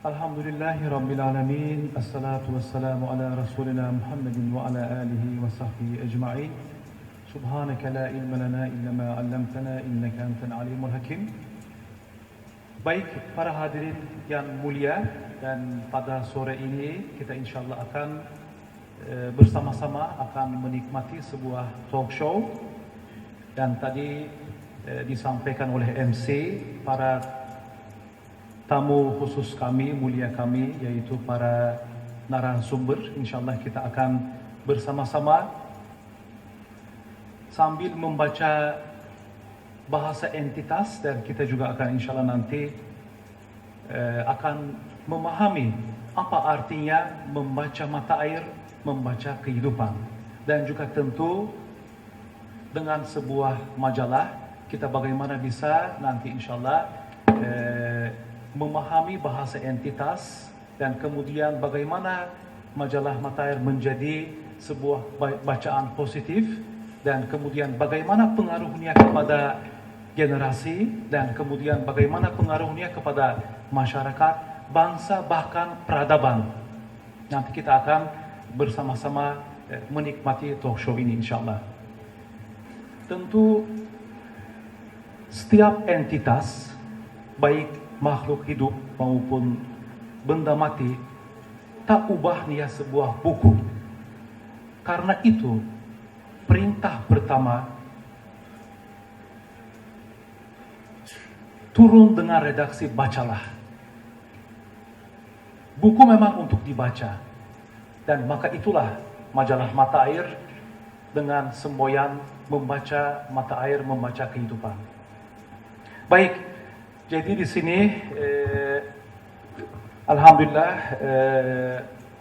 Alhamdulillahi Rabbil Alamin. Assalatu wassalamu ala Rasulina Muhammadin wa ala alihi wa sahbihi ajma'in. Subhanaka la ilma lana illa ma 'allamtana innaka antal alimul hakim. Baik para hadirin yang mulia, dan pada sore ini kita insyaallah akan bersama-sama akan menikmati sebuah talk show. Dan tadi disampaikan oleh MC para tamu khusus kami, mulia kami, yaitu para narasumber. InsyaAllah kita akan bersama-sama sambil membaca bahasa entitas, dan kita juga akan insyaAllah nanti akan memahami apa artinya membaca mata air, membaca kehidupan. Dan juga tentu dengan sebuah majalah, kita bagaimana bisa nanti insyaAllah memahami bahasa entitas, dan kemudian bagaimana majalah mata air menjadi sebuah bacaan positif, dan kemudian bagaimana pengaruhnya kepada generasi, dan kemudian bagaimana pengaruhnya kepada masyarakat, bangsa, bahkan peradaban. Nanti kita akan bersama-sama menikmati talk show ini insyaAllah. Tentu setiap entitas, baik makhluk hidup maupun benda mati, tak ubah dia sebuah buku. Karena itu, perintah pertama, turun dengan redaksi bacalah. Buku memang untuk dibaca, dan maka itulah majalah mata air dengan semboyan membaca mata air, membaca kehidupan. Baik, jadi di sini alhamdulillah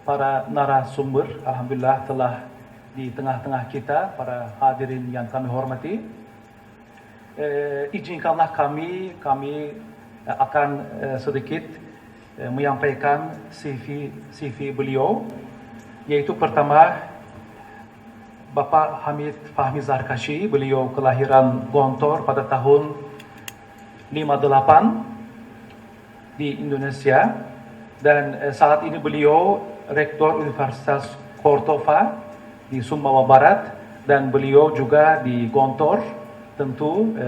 para narasumber alhamdulillah telah di tengah-tengah kita, para hadirin yang kami hormati. Izinkanlah kami akan sedikit menyampaikan CV beliau, yaitu pertama Bapak Hamid Fahmi Zarkashi. Beliau kelahiran Gontor pada tahun 58 di Indonesia, dan saat ini beliau Rektor Universitas Cordova di Sumbawa Barat, dan beliau juga di Gontor tentu,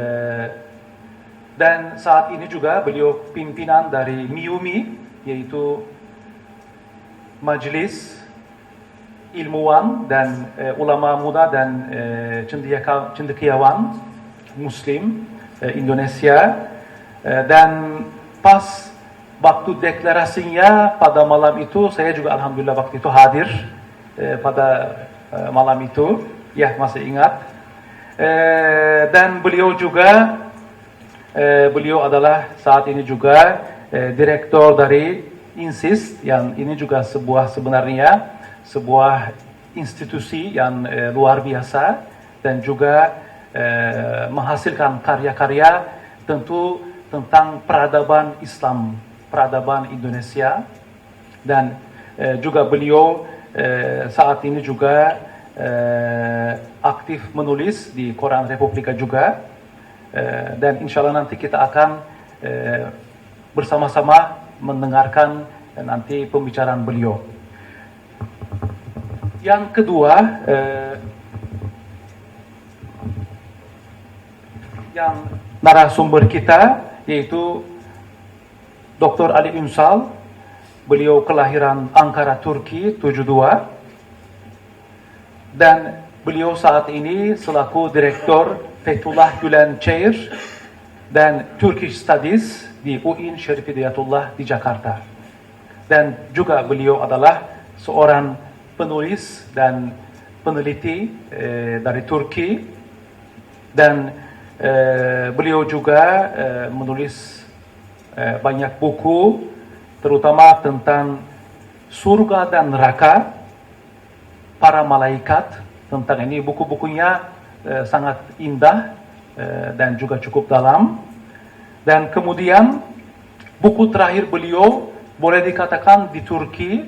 dan saat ini juga beliau pimpinan dari MIUMI, yaitu Majelis Ilmuwan dan Ulama Muda dan Cendekiawan Muslim Indonesia. Dan pas waktu deklarasinya pada malam itu, saya juga alhamdulillah waktu itu hadir pada malam itu, ya masih ingat. Dan beliau juga beliau adalah saat ini juga direktur dari INSIS, yang ini juga sebenarnya sebuah institusi yang luar biasa, dan juga menghasilkan karya-karya tentu tentang peradaban Islam, peradaban Indonesia. Dan juga beliau saat ini juga aktif menulis di Koran Republika juga. Dan insya Allah nanti kita akan bersama-sama mendengarkan nanti pembicaraan beliau. Yang kedua, yang narasumber kita yaitu Dr. Ali Ünsal. Beliau kelahiran Ankara, Turki 72, dan beliau saat ini selaku Direktur Fethullah Gülen Chair dan Turkish Studies di UIN Syarif Hidayatullah di Jakarta. Dan juga beliau adalah seorang penulis dan peneliti dari Turki, dan beliau juga menulis banyak buku, terutama tentang surga dan neraka, para malaikat. Tentang ini buku-bukunya sangat indah dan juga cukup dalam. Dan kemudian buku terakhir beliau boleh dikatakan di Turki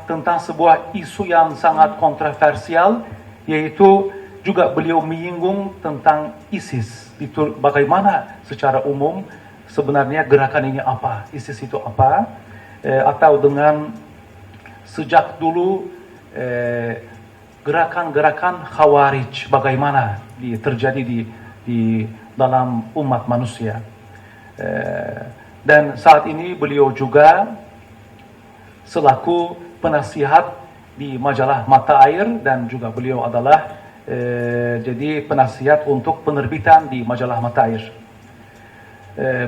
tentang sebuah isu yang sangat kontroversial, yaitu juga beliau menyinggung tentang ISIS, bagaimana secara umum sebenarnya gerakan ini apa, ISIS itu apa, atau dengan sejak dulu gerakan-gerakan Khawarij bagaimana terjadi di dalam umat manusia. Dan saat ini beliau juga selaku penasihat di majalah Mata Air, dan juga beliau adalah jadi penasihat untuk penerbitan di majalah Mata Air.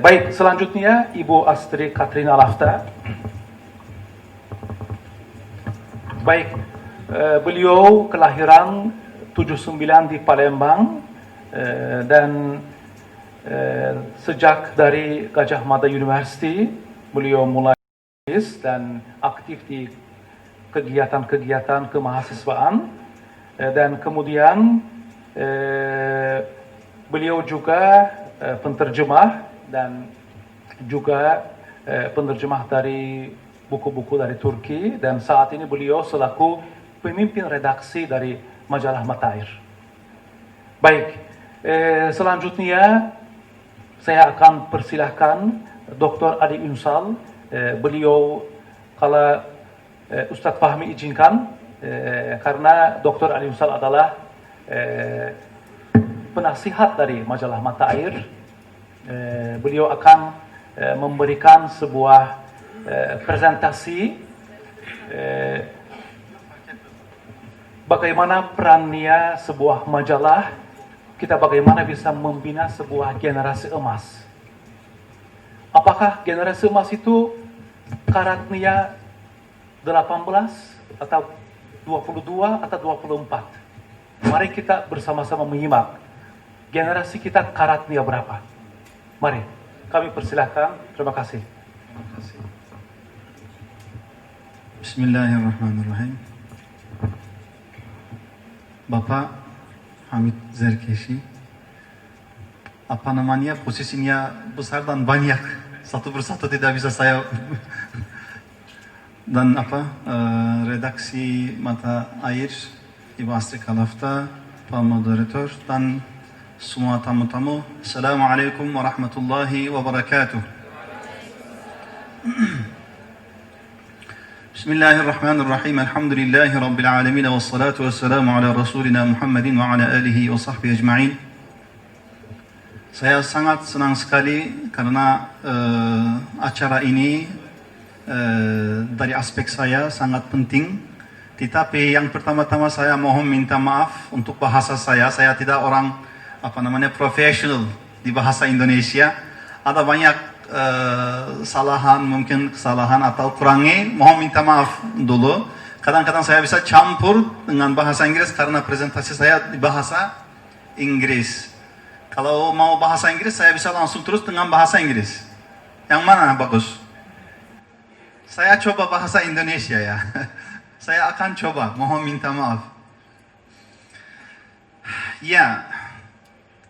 Baik, selanjutnya Ibu Astri Katrina Lafta. Baik, beliau kelahiran 79 di Palembang, dan sejak dari Gajah Mada University beliau mulai dan aktif di kegiatan-kegiatan kemahasiswaan, dan kemudian beliau juga penterjemah dan juga penerjemah dari buku-buku dari Turki, dan saat ini beliau selaku pemimpin redaksi dari majalah Mata Air. Baik, selanjutnya saya akan persilahkan Dr. Adi Ünsal. Beliau, kalau Ustadz Fahmi izinkan, karena Dr. Adi Ünsal adalah penasihat dari majalah Mata Air, beliau akan memberikan sebuah presentasi bagaimana perannya sebuah majalah, kita bagaimana bisa membina sebuah generasi emas. Apakah generasi emas itu karatnya 18 atau 22 atau 24? Mari kita bersama-sama menyimak generasi kita karatnya berapa. Mari, kami persilahkan. Terima kasih. Bismillahirrahmanirrahim. Bapak Hamid Zerkeshi, apa namanya, posisinya besar dan banyak, satu persatu tidak bisa saya dan redaksi Mata Air, Ibu Astri Kalafta, Pak Moderator, dan semua tamu-tamu. Assalamualaikum warahmatullahi wabarakatuh. Bismillahirrahmanirrahim. Alhamdulillahi rabbil alamin, wassalatu wassalamu ala rasulina Muhammadin wa ala alihi wa sahbihi ajma'in. Saya sangat senang sekali karena acara ini dari aspek saya sangat penting. Tetapi yang pertama-tama saya mohon minta maaf untuk bahasa saya. Saya tidak orang profesional di bahasa Indonesia. Ada banyak mungkin kesalahan atau kurangnya, mohon minta maaf dulu. Kadang-kadang saya bisa campur dengan bahasa Inggris karena presentasi saya di bahasa Inggris. Kalau mau bahasa Inggris saya bisa langsung terus dengan bahasa Inggris. Yang mana bagus? Saya coba bahasa Indonesia ya. Saya akan coba, mohon minta maaf. Ya,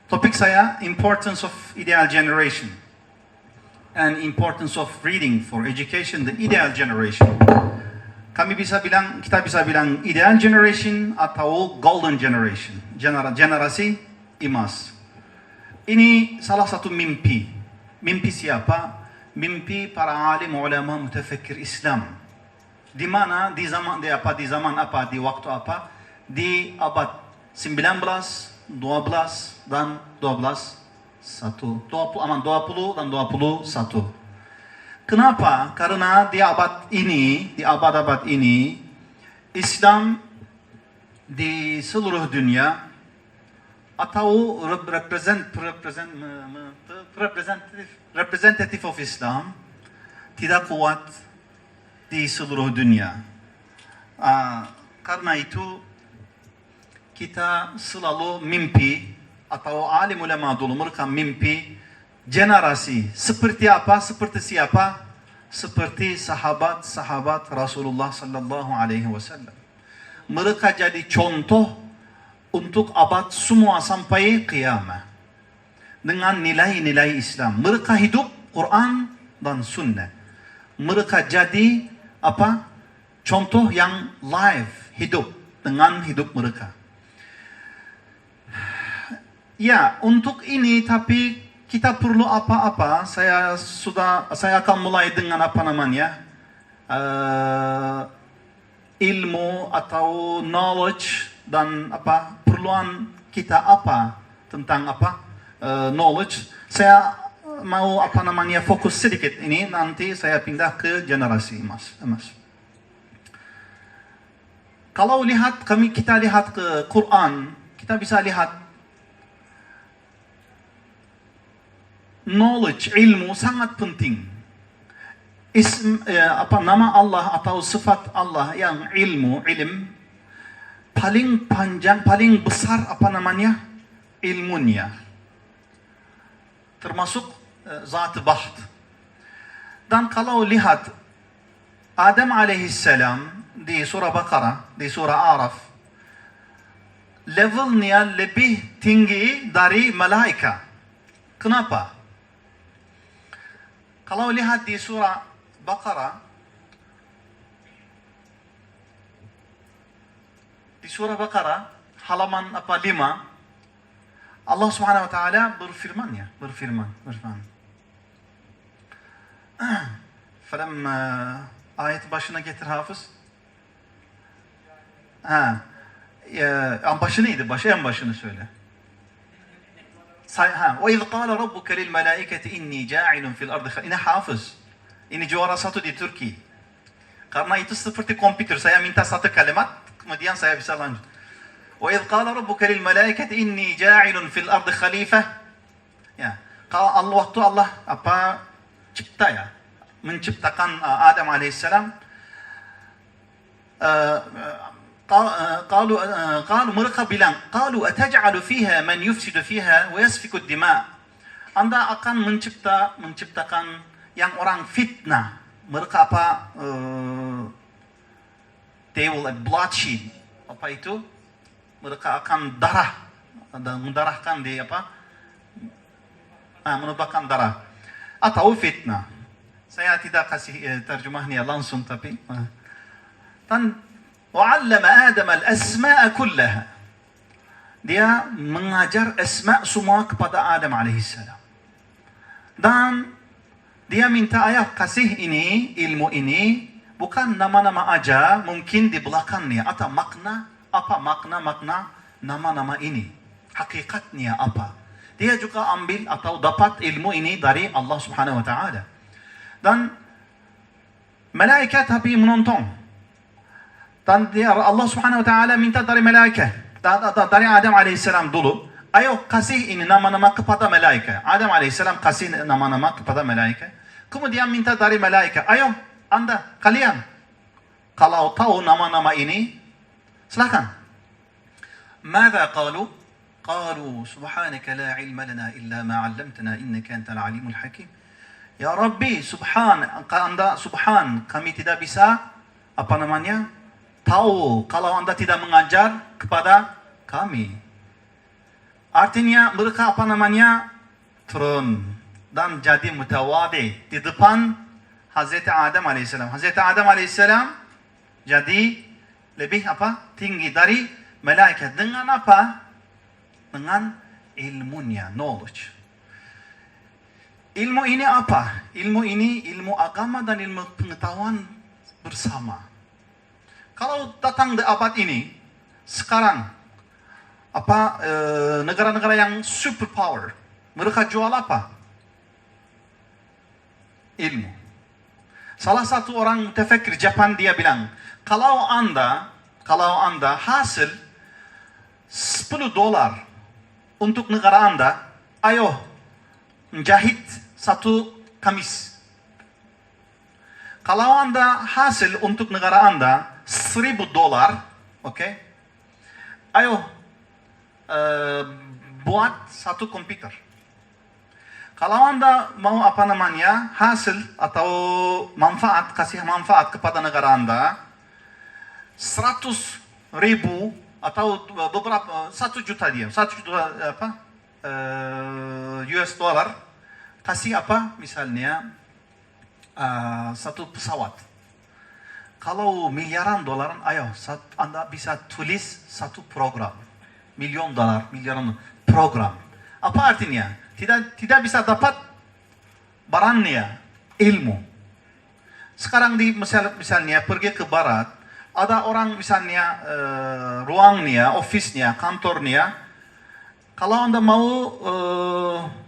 topik saya importance of ideal generation and importance of reading for education, the ideal generation. Kita bisa bilang ideal generation atau golden generation, generasi emas. Ini salah satu mimpi. Mimpi siapa? Mimpi para alim ulama mutafakkir Islam. Di mana di zaman apa, di waktu apa? Di abad 19, 12 dan 12 20 dan 21. Kenapa? Karena di abad-abad ini Islam di seluruh dunia atau representatif of Islam tidak kuat di seluruh dunia. Karena itu kita selalu mimpi, atau alim ulama dulu mereka mimpi generasi seperti apa, seperti siapa? Seperti sahabat-sahabat Rasulullah sallallahu alaihi wasallam. Mereka jadi contoh untuk abad semua sampai kiamat dengan nilai-nilai Islam. Mereka hidup Quran dan Sunnah. Mereka jadi contoh yang live, hidup dengan hidup mereka. Ya, untuk ini tapi kita perlu apa-apa, saya akan mulai dengan apa namanya, ilmu atau knowledge dan apa perluan kita apa tentang apa knowledge. Saya mau apa namanya fokus sedikit ini, nanti saya pindah ke generasi emas. Kalau kita lihat ke Quran, kita bisa lihat knowledge, ilmu sangat penting. Nama Allah atau sifat Allah yang ilm, paling panjang, paling besar apa namanya ilmunya, termasuk zat baht. Dan kalau lihat Adam alaihissalam di surah Baqarah, di surah Araf, levelnya lebih tinggi dari malaikat. Kenapa? Kalau lihat di surah Baqarah, halaman 5, Allah Subhanahu wa taala berfirman. Falamma ayet başına getir Hafız. En başını söyle. وَإِذْ قَالَ رَبُّكَ لِلْمَلَائِكَةِ إِنِّي جَاعِلٌ فِي الْأَرْضِ خَلِيفَةً. Ini hafız. Ini juara 1 di Turki. Karena itu seperti komputer. Saya minta satu kalimat, kemudian saya bisa lanjut. وَإِذْ قَالَ رَبُّكَ لِلْمَلَائِكَةِ إِنِّي جَاعِلٌ فِي الْأَرْضِ خَلِيفَةً. Ya, kalau waktu Allah menciptakan Adam alaihissalam, mereka bilang, qalu ataj'alu fiha man yufsidu fiha wa yasfiku ad-dima'. Anda akan menciptakan yang orang fitnah. Mereka they will bloodshed. Apa itu? Mereka akan mendarahkan di menumpahkan darah atau fitnah. Saya tidak kasih terjemahnya langsung, tapi dan وَعَلَّمَ آدَمَ الْأَسْمَاءَ كُلَّهَا. Dia mengajar asma semua kepada Adam alaihissalam. Dan dia minta kasih ini, ilmu ini, bukan nama-nama aja, mungkin di belakangnya atau makna nama-nama ini. Hakikatnya apa? Dia juga ambil atau dapat ilmu ini dari Allah Subhanahu wa taala. Dan malaikat tapi menonton. Dan Allah Subhanahu wa taala minta dari malaikat, dari Adam alaihissalam dulu, ayo kasih ini nama-nama kepada malaikat. Adam alaihissalam kasih nama-nama kepada malaikat. Kemudian minta dari malaikat, ayo kalian kalau tahu nama-nama ini, silakan. Mada qalu? Qalu subhanaka la ilma lana illa ma 'allamtana innaka antal alimul hakim. Ya Rabbi, subhan, kami tidak bisa tahu kalau Anda tidak mengajar kepada kami. Artinya mereka turun dan jadi mutawadi di depan Hazreti Adam alaihissalam. Hazreti Adam alaihissalam jadi lebih tinggi dari malaikat. Dengan apa? Dengan ilmunya, knowledge. Ilmu ini apa? Ilmu ini ilmu agama dan ilmu pengetahuan bersama. Kalau datang di abad ini, sekarang negara-negara yang super power, mereka jual apa? Ilmu. Salah satu orang mutafakir Jepang, dia bilang, kalau anda hasil $10 untuk negara anda, ayo menjahit satu kamis. Kalau anda hasil untuk negara anda $1,000, oke? Ayo buat satu komputer. Kalau anda mau hasil atau kasih manfaat kepada negara anda 100,000 atau beberapa 1 juta dia, 1 juta US dollar, kasih misalnya satu pesawat. Kalau miliaran dolar, ayo Anda bisa tulis satu program. $1,000,000 program. Apa artinya? tidak bisa dapat barangnya, ilmu. Sekarang misalnya pergi ke barat, ada orang misalnya ruangnya, ofisnya, kantornya, kalau Anda mau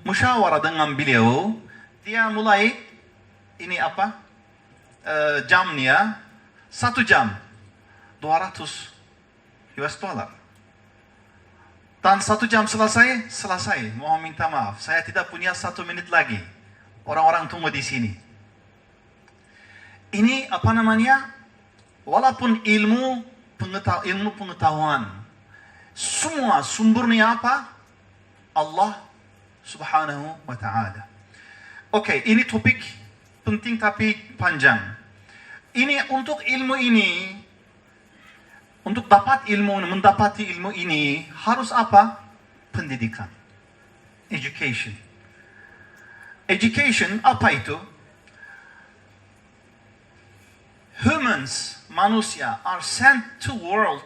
musyawarah dengan beliau, dia mulai ini jamnya 1 jam 200 US dollar. Dan 1 jam selesai. Mohon minta maaf, saya tidak punya 1 menit lagi. Orang-orang tunggu di sini. Ini walaupun ilmu pengetahuan, semua sumbernya apa? Allah Subhanahu wa Ta'ala. Oke, ini topik penting tapi panjang. Ini untuk ilmu ini, untuk mendapati ilmu ini harus apa? Pendidikan. Education. Education apa itu? Humans, manusia, are sent to world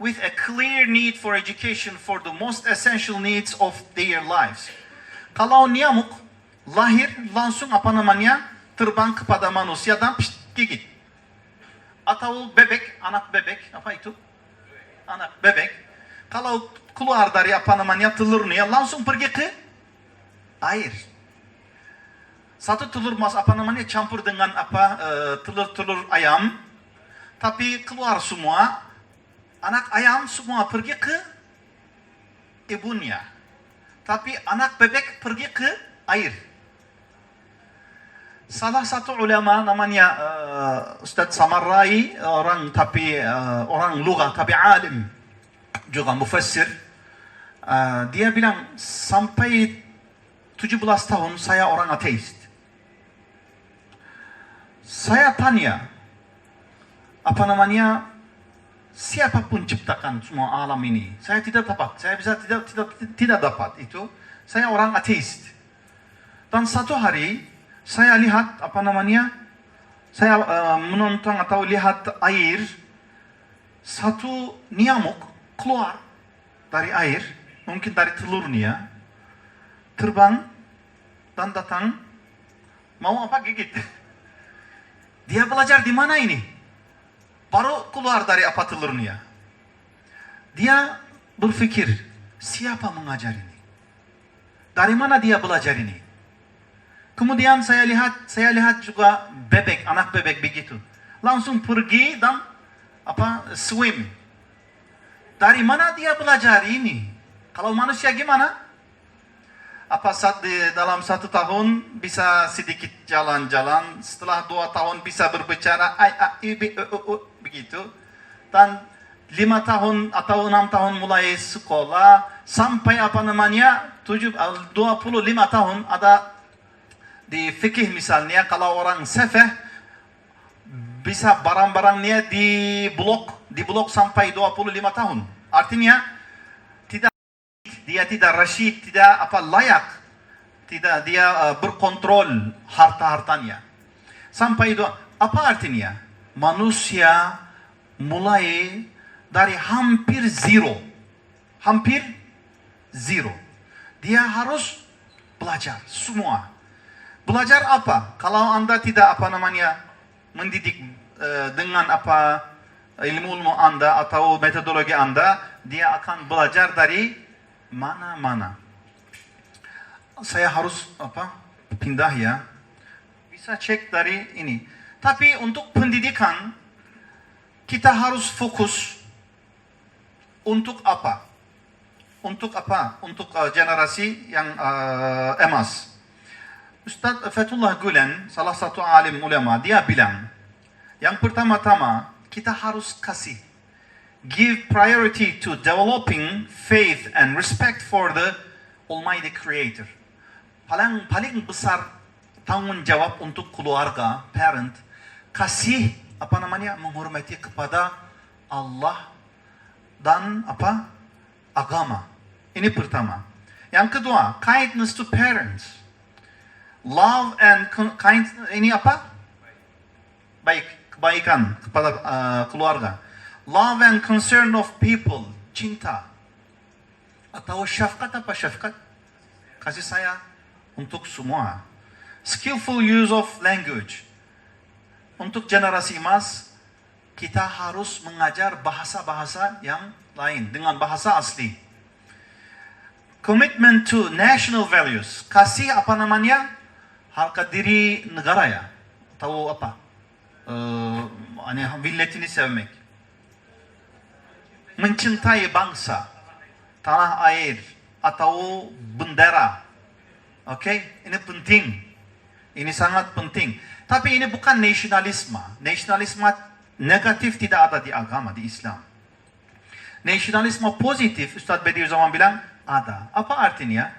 with a clear need for education for the most essential needs of their lives. Kalau nyamuk lahir langsung terbang kepada manusia dan gigit. Atau anak bebek, anak bebek, kalau keluar dari telurnya langsung pergi ke air. Satu telur campur dengan telur ayam, tapi keluar semua, anak ayam semua pergi ke ibunya, tapi anak bebek pergi ke air. Salah satu ulama namanya Ustaz Samarrai, orang lugah tapi alim juga mufassir, dia bilang sampai 17 tahun saya orang ateis. Saya tanya, siapapun ciptakan semua alam ini, saya tidak dapat, tidak dapat itu. Saya orang ateis. Dan satu hari saya lihat saya menonton atau lihat air, satu nyamuk keluar dari air, mungkin dari telurnya, terbang dan datang mau gigit. Dia belajar di mana ini? Baru keluar dari telurnya. Dia berpikir, siapa mengajar ini? Dari mana dia belajar ini? Kemudian saya lihat juga anak bebek begitu. Langsung pergi dan swim. Dari mana dia belajar ini? Kalau manusia gimana? Dalam 1 tahun bisa sedikit jalan-jalan, setelah 2 tahun bisa berbicara begitu, dan 5 tahun atau 6 tahun mulai sekolah, sampai 25 tahun ada di fikih misalnya, kalau orang sefeh bisa barang-barangnya diblok sampai 25 tahun. Artinya dia tidak rasyid, tidak layak, tidak dia berkontrol harta-hartanya. Sampai itu apa artinya? Manusia mulai dari hampir zero. Dia harus belajar semua. Belajar apa? Kalau Anda tidak mendidik dengan ilmu Anda atau metodologi Anda, dia akan belajar dari mana-mana. Saya harus pindah ya. Bisa cek dari ini. Tapi untuk pendidikan kita harus fokus untuk apa? Untuk generasi yang emas. Ustaz Fethullah Gulen, salah satu alim ulama, dia bilang, yang pertama-tama kita harus give priority to developing faith and respect for the Almighty Creator. Paling besar tanggung jawab untuk keluarga, parent, menghormati kepada Allah dan agama. Ini pertama. Yang kedua, kindness to parents. Love and kebaikan kepada keluarga. Love and concern of people, cinta. Atau syafqat kasih sayang untuk semua. Skillful use of language. Untuk generasi emas, kita harus mengajar bahasa-bahasa yang lain dengan bahasa asli. Commitment to national values. Kasih apa namanya? Harga diri negara ya. Tahu apa? Milletini sevmek. Mencintai bangsa, tanah air, atau bendera. Oke? Ini penting. Ini sangat penting. Tapi ini bukan nasionalisme. Nasionalisme negatif tidak ada di agama, di Islam. Nasionalisme positif, Ustaz Bediüzzaman bilang, ada. Apa artinya?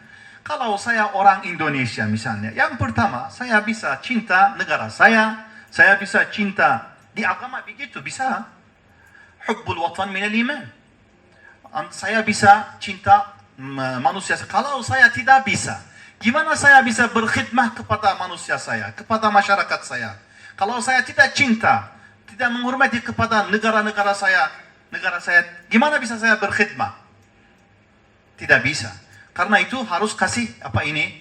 Kalau saya orang Indonesia misalnya, yang pertama, saya bisa cinta negara saya bisa cinta, di agama begitu, bisa. Hubbul watan minal iman. Saya bisa cinta manusia. Kalau saya tidak bisa, gimana saya bisa berkhidmah kepada manusia saya, kepada masyarakat saya? Kalau saya tidak cinta, tidak menghormati kepada negara saya, gimana bisa saya berkhidmah? Tidak bisa. Karena itu harus kasih apa ini,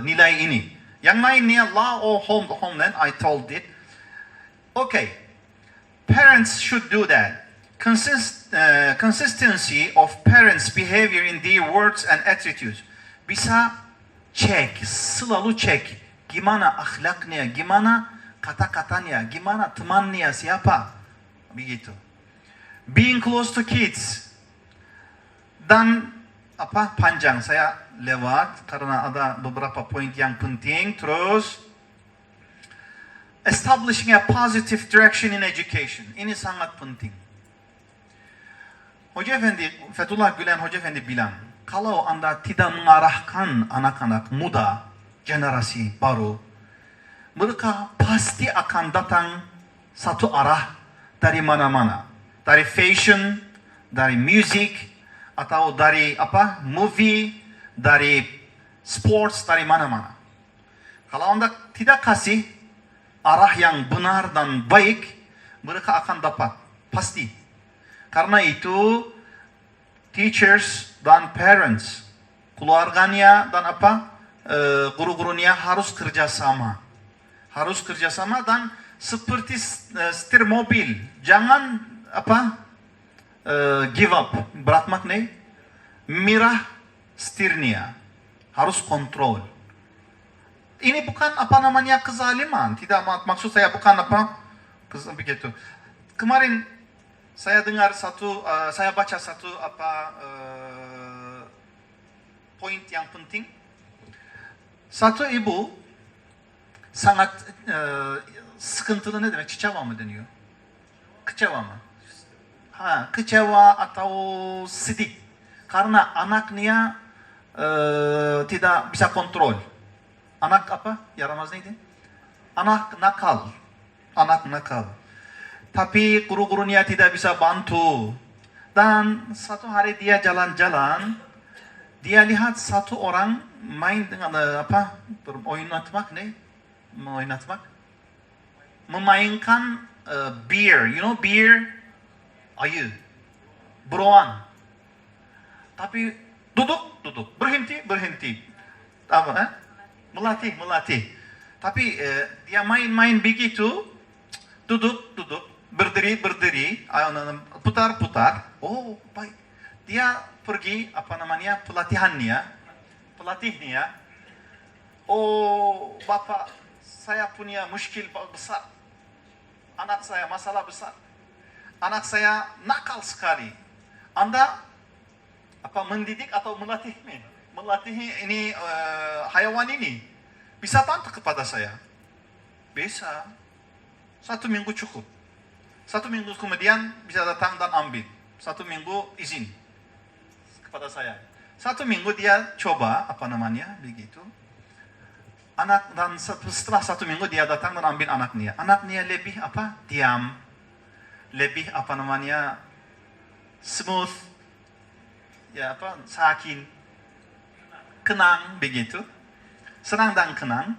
nilai ini. Yang lainnya law of homeland, I told it. Okay, parents should do that. Consistency of parents' behavior in their words and attitudes. Bisa cek, selalu cek. Gimana akhlaknya, gimana kata-katanya, gimana temannya, siapa. Begitu. Being close to kids. Dan apa panjang saya lewat karena ada beberapa poin yang penting. Terus establishing a positive direction in education. Ini sangat penting. Hoca Efendi, Fethullah Gülen Hoca Efendi bilang, kalau Anda tidak mengarahkan anak-anak muda, generasi baru, mereka pasti akan datang satu arah dari mana-mana. Dari fashion, dari music, atau dari apa movie, dari sports, dari mana-mana. Kalau Anda tidak kasih arah yang benar dan baik, mereka akan dapat pasti. Karena itu teachers dan parents, keluarganya dan apa guru-gurunya harus kerjasama, dan seperti setir mobil, jangan apa give up, bırakmak ne? Mirah setirnya, harus kontrol. Ini bukan apa namanya kezaliman, tidak, maksud saya bukan apa begitu. Kemarin saya dengar saya baca satu poin yang penting. Satu ibu sangat sıkıntılı, ne demek? Kecewa mı deniyor? Kecewa mı? Kecewa atau sedih karena anaknya tidak bisa kontrol. Anak apa? Yaramaz neydi? Anak nakal. Tapi guru-gurunya tidak bisa bantu. Dan satu hari dia jalan-jalan, dia lihat satu orang main dengan memainkan beer, beer, ayu, broan. Tapi duduk, berhenti. Melatih. Tapi dia main begitu, duduk, berdiri, putar. Oh, baik. Dia pergi pelatihnya. Oh, Bapak, saya punya muskil besar. Anak saya masalah besar. Anak saya nakal sekali. Anda mendidik atau melatih ini hayawan ini? Bisa bantu kepada saya? Bisa. 1 minggu cukup. 1 minggu kemudian bisa datang dan ambil. 1 minggu izin kepada saya. 1 minggu dia coba begitu. Dan setelah 1 minggu dia datang dan ambil anaknya. Anaknya lebih diam, lebih smooth, sakin, kenang begitu, senang dan kenang.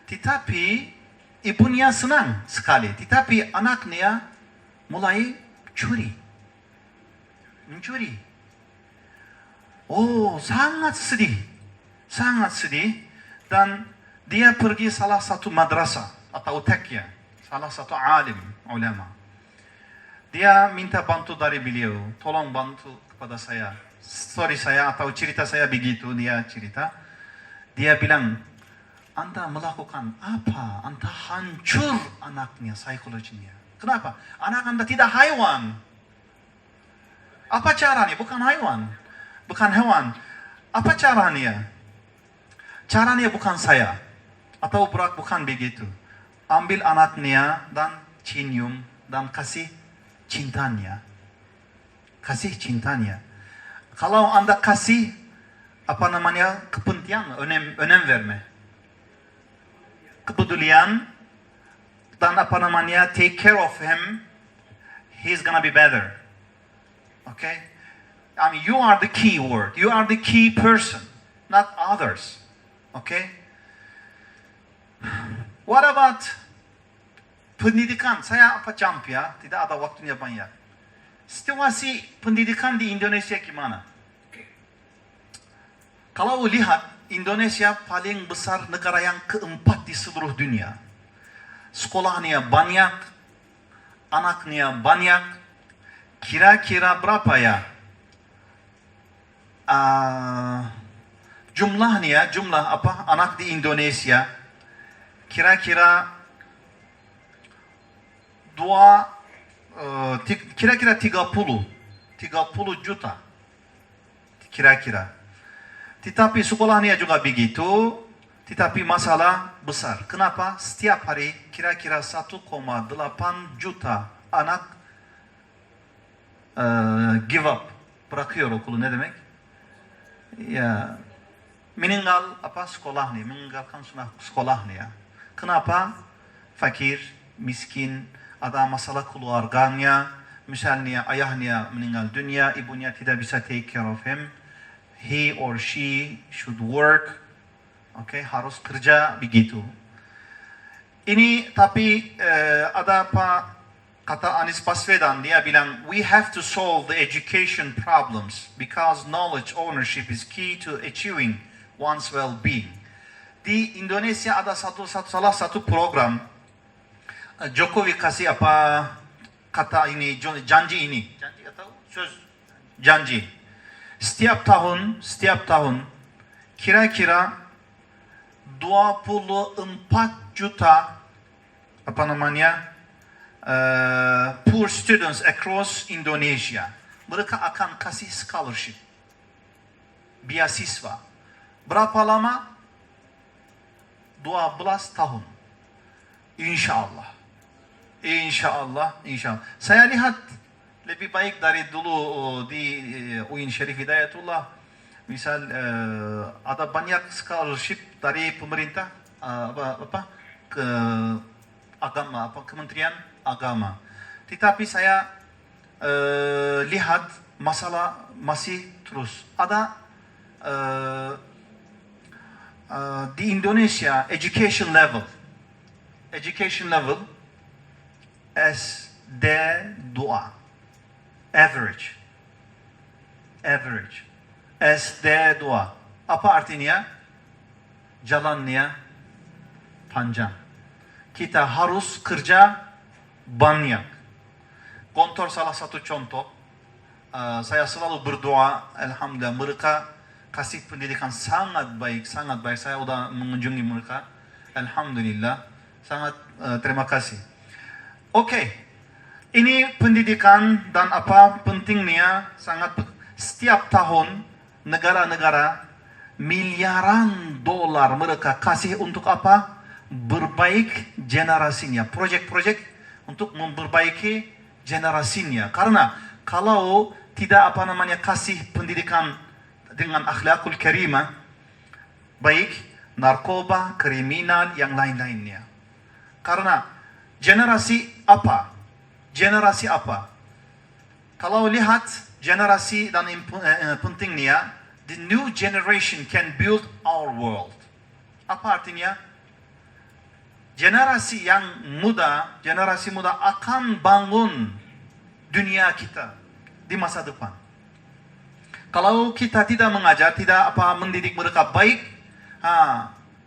Tetapi ibunya senang sekali. Tetapi anaknya mulai mencuri. Oh, sangat sedih. Sangat sedih. Dan dia pergi salah satu madrasah atau tekya, salah satu alim, ulama. Dia minta bantu dari beliau, tolong bantu kepada saya. Story saya atau cerita saya begitu, dia cerita. Dia bilang, Anda melakukan apa? Anda hancur anaknya, psikologinya. Kenapa? Anak Anda tidak haiwan. Apa caranya? Bukan haiwan. Bukan hewan. Apa caranya? Caranya bukan saya. Atau bukan begitu. Ambil anaknya dan cium dan kasih cintanya. Kasih cintanya. Kalau Anda kasih, kepentingan, önem verme. Kepedulian dan take care of him, he's gonna be better. Okay? I mean, you are the key word. You are the key person, not others. Okay? What about pendidikan? Saya jump ya, tidak ada waktunya banyak. Situasi pendidikan di Indonesia gimana? Kalau lihat, Indonesia paling besar negara yang keempat di seluruh dunia. Sekolahnya banyak, anaknya banyak. Kira-kira berapa ya? Jumlah anak di Indonesia? Kira-kira 30 juta. Kira-kira. Tetapi sekolahnya juga begitu, tetapi masalah besar. Kenapa? Setiap hari kira-kira 1,8 juta anak give up, bırakıyor okulu. Ne demek? Ya, meninggalkan sekolahnya. Kenapa? Fakir, miskin, ada masalah keluarganya. Misalnya ayahnya meninggal dunia, ibunya tidak bisa take care of him. He or she should work. Okay, harus kerja begitu. Ini tapi ada kata Anies Baswedan, dia bilang, we have to solve the education problems because knowledge ownership is key to achieving one's well-being. Di Indonesia ada salah satu program, Jokowi kasih kata ini, janji ini. Janji atau söz? Janji. Setiap tahun kira-kira 24 juta poor students across Indonesia. Mereka akan kasih scholarship, beasiswa. Berapa lama? 12 tahun. Insyaallah. Saya lihat lebih baik dari dulu di UIN Syarif Hidayatullah. Misal ada banyak scholarship dari pemerintah ke agama, Kementerian Agama. Tetapi saya lihat masalah masih terus. Ada di Indonesia education level SD2. Average. SD2. Apa artinya? Jalannya panjang. Kita harus kerja banyak. Gontor salah satu contoh. Saya selalu berdoa, alhamdulillah mereka kasih pendidikan sangat baik. Saya sudah mengunjungi mereka. Alhamdulillah, sangat terima kasih. Oke. Ini pendidikan dan pentingnya sangat. Setiap tahun negara-negara miliaran dolar mereka kasih untuk berbaik generasinya. Proyek-proyek untuk memperbaiki generasinya. Karena kalau tidak kasih pendidikan dengan akhlakul karimah, baik narkoba, kriminal, yang lain-lainnya. Karena generasi apa? Kalau lihat generasi dan pentingnya, the new generation can build our world. Apa artinya? Generasi muda akan bangun dunia kita di masa depan. Kalau kita tidak mengajar, tidak mendidik mereka baik,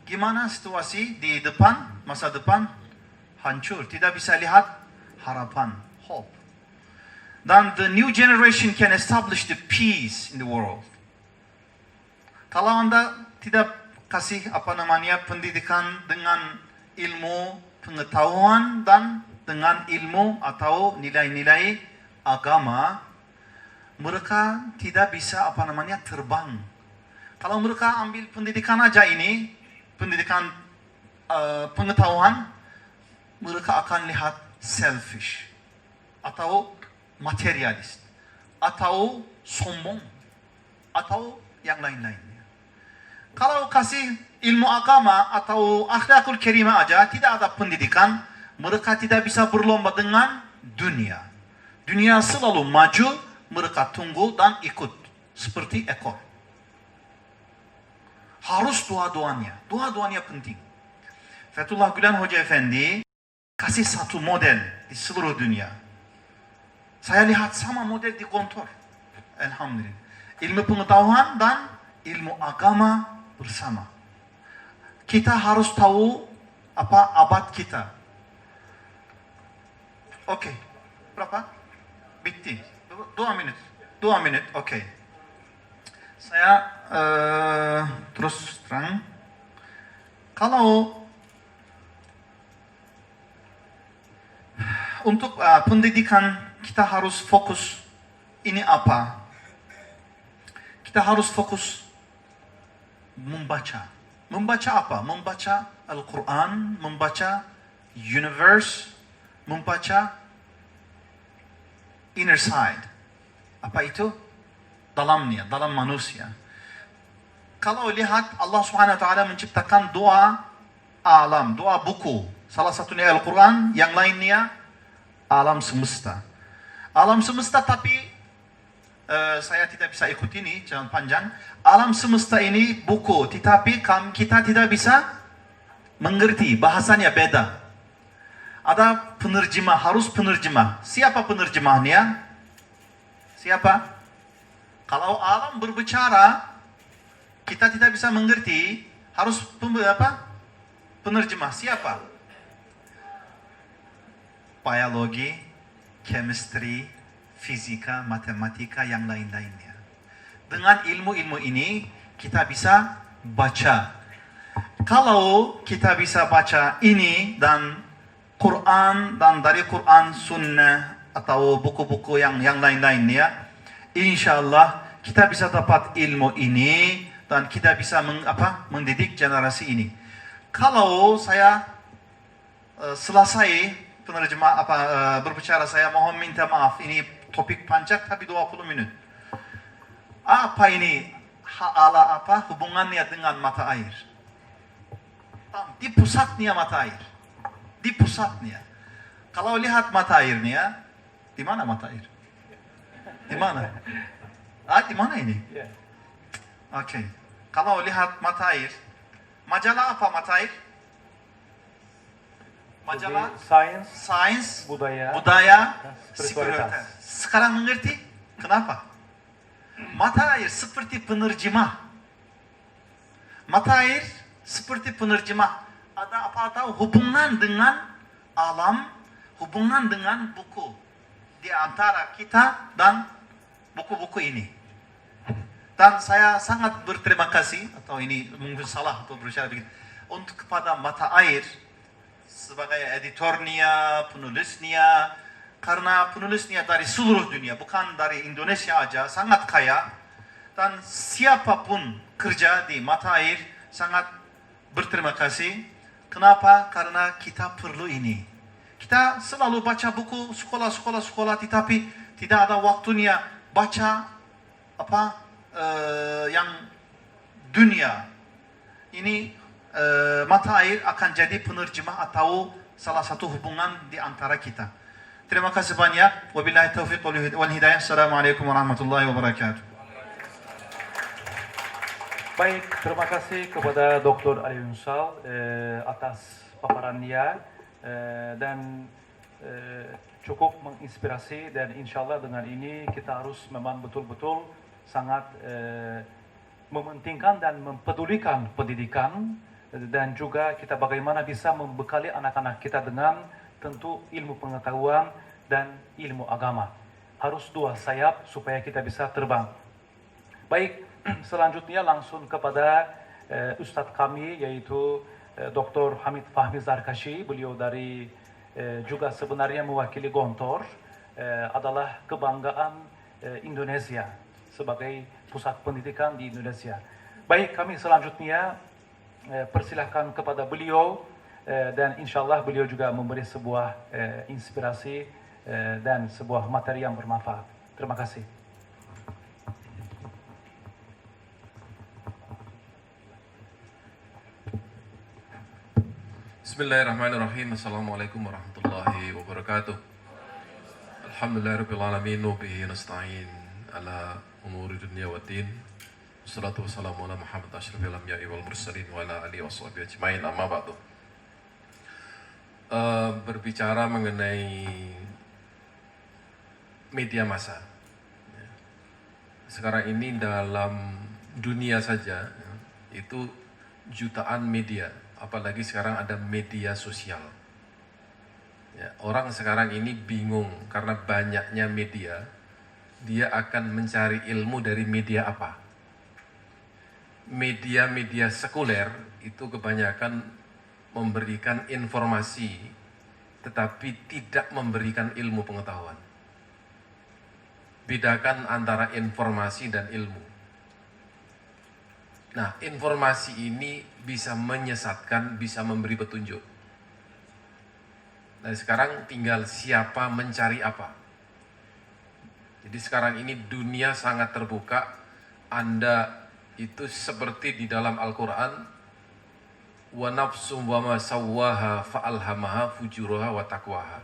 Gimana situasi di depan, masa depan? Hancur, tidak bisa lihat harapan, hope. Dan the new generation can establish the peace in the world. Kalau Anda tidak kasih pendidikan dengan ilmu pengetahuan dan dengan ilmu atau nilai-nilai agama, mereka tidak bisa terbang. Kalau mereka ambil pendidikan aja ini, pendidikan pengetahuan, mereka akan lihat selfish atau materialis atau sombong atau yang lain-lainnya. Kalau kasih ilmu agama atau akhlakul karimah aja, tidak ada pendidikan, mereka tidak bisa berlomba dengan dunia. Dunia selalu maju, mereka tunggu dan ikut seperti ekor. Harus dua-duanya penting. Fethullah Gülen Hoca Efendi kasih satu model di seluruh dunia. Saya lihat sama model di Gontor. Alhamdulillah. Ilmu pengetahuan dan ilmu agama bersama. Kita harus tahu apa abad kita. Oke. Berapa? Bitti. 2 menit. Oke. Saya terus terang. Kalau untuk pendidikan kita harus fokus ini apa? Kita harus fokus membaca. Membaca apa? Membaca Al-Quran, membaca universe, membaca inner side. Apa itu? Dalamnya, dalam manusia. Kalau lihat Allah Subhanahu wa taala menciptakan dua alam, dua buku. Salah satunya Al-Quran, yang lainnya alam semesta. Alam semesta tapi saya tidak bisa ikut ini, jangan panjang. Alam semesta ini buku, tetapi kita tidak bisa mengerti, bahasanya beda. Ada penerjemah, harus penerjemah. Siapa penerjemahnya? Siapa? Kalau alam berbicara, kita tidak bisa mengerti, harus penerjemah. Siapa? Biologi, chemistry, fisika, matematika, yang lain-lainnya. Dengan ilmu-ilmu ini, kita bisa baca. Kalau kita bisa baca ini dan Quran, dan dari Quran, sunnah, atau buku-buku yang lain-lainnya, insya Allah kita bisa dapat ilmu ini dan kita bisa mendidik generasi ini. Kalau saya selesai penerjemah berbicara, saya mohon minta maaf, ini topik panjang tapi 20 menit. Apa ini hubungannya dengan mata air? Di pusatnya mata air. Di pusatnya. Kalau lihat mata airnya, di mana mata air? Di mana? Di mana ini? Oke. Kalau lihat mata air, majalah apa mata air? Majalah sains, budaya, spiritualitas. Sekarang mengerti? Kenapa? Mata air seperti penerjemah. Mata air seperti penerjemah. Ada apa hubungan dengan alam, hubungan dengan buku. Di antara kita dan buku-buku ini. Dan saya sangat berterima kasih, atau ini mungkin salah atau berbicara begitu, untuk kepada mata air sebagai editornya, penulisnya, karena penulisnya dari seluruh dunia, bukan dari Indonesia aja, sangat kaya. Dan siapapun kerja di mata air sangat berterima kasih. Kenapa? Karena kita perlu ini. Kita selalu baca buku sekolah, tetapi tidak ada waktunya baca yang dunia. Ini mata air akan jadi penerjemah atau salah satu hubungan di antara kita. Terima kasih banyak. Wabillahi taufiq wal hidayah. Assalamualaikum warahmatullahi wabarakatuh. Baik, terima kasih kepada Dr. Ali Unsal atas paparannya dan cukup menginspirasi, dan insya Allah dengan ini kita harus memang betul-betul sangat mementingkan dan mempedulikan pendidikan, dan juga kita bagaimana bisa membekali anak-anak kita dengan tentu ilmu pengetahuan dan ilmu agama. Harus dua sayap supaya kita bisa terbang. Baik, selanjutnya langsung kepada Ustadz kami, yaitu Dr. Hamid Fahmi Zarkashi. Beliau dari juga sebenarnya mewakili Gontor, adalah kebanggaan Indonesia sebagai pusat pendidikan di Indonesia. Baik, kami selanjutnya persilahkan kepada beliau, dan insya Allah beliau juga memberi sebuah inspirasi dan sebuah materi yang bermanfaat. Terima kasih. Bismillahirrahmanirrahim. Assalamualaikum warahmatullahi wabarakatuh. Alhamdulillahirrahmanirrahim. Nubihi nasta'in ala umuri dunia wa din. Wassalatu wassalamu ala Muhammad asyrafil anbiya'i wal mursalin wa ala alihi wa sahbihi ajma'in, amma ba'du. Berbicara mengenai media massa. Sekarang ini dalam dunia saja itu jutaan media, apalagi sekarang ada media sosial. Ya, orang sekarang ini bingung karena banyaknya media, dia akan mencari ilmu dari media apa. Media-media sekuler itu kebanyakan memberikan informasi, tetapi tidak memberikan ilmu pengetahuan. Bedakan antara informasi dan ilmu. Nah, informasi ini bisa menyesatkan, bisa memberi petunjuk. Nah, sekarang tinggal siapa mencari apa. Jadi sekarang ini dunia sangat terbuka. Anda itu seperti di dalam Al-Quran, wa nafsum wa ma sawwaha fa'alhamaha fujuraha wa taqwaha.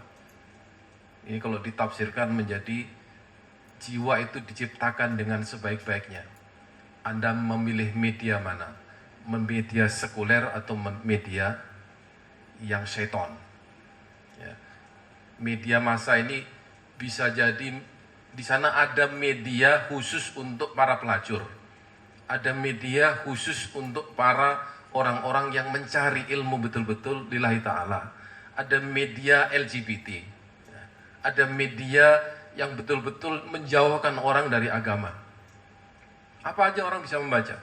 Ini kalau ditafsirkan menjadi jiwa itu diciptakan dengan sebaik-baiknya. Anda memilih media mana? Media sekuler atau media yang syaitan? Ya. Media massa ini bisa jadi di sana ada media khusus untuk para pelacur. Ada media khusus untuk para orang-orang yang mencari ilmu betul-betul lillahi ta'ala. Ada media LGBT. Ya. Ada media yang betul-betul menjauhkan orang dari agama. Apa aja orang bisa membaca.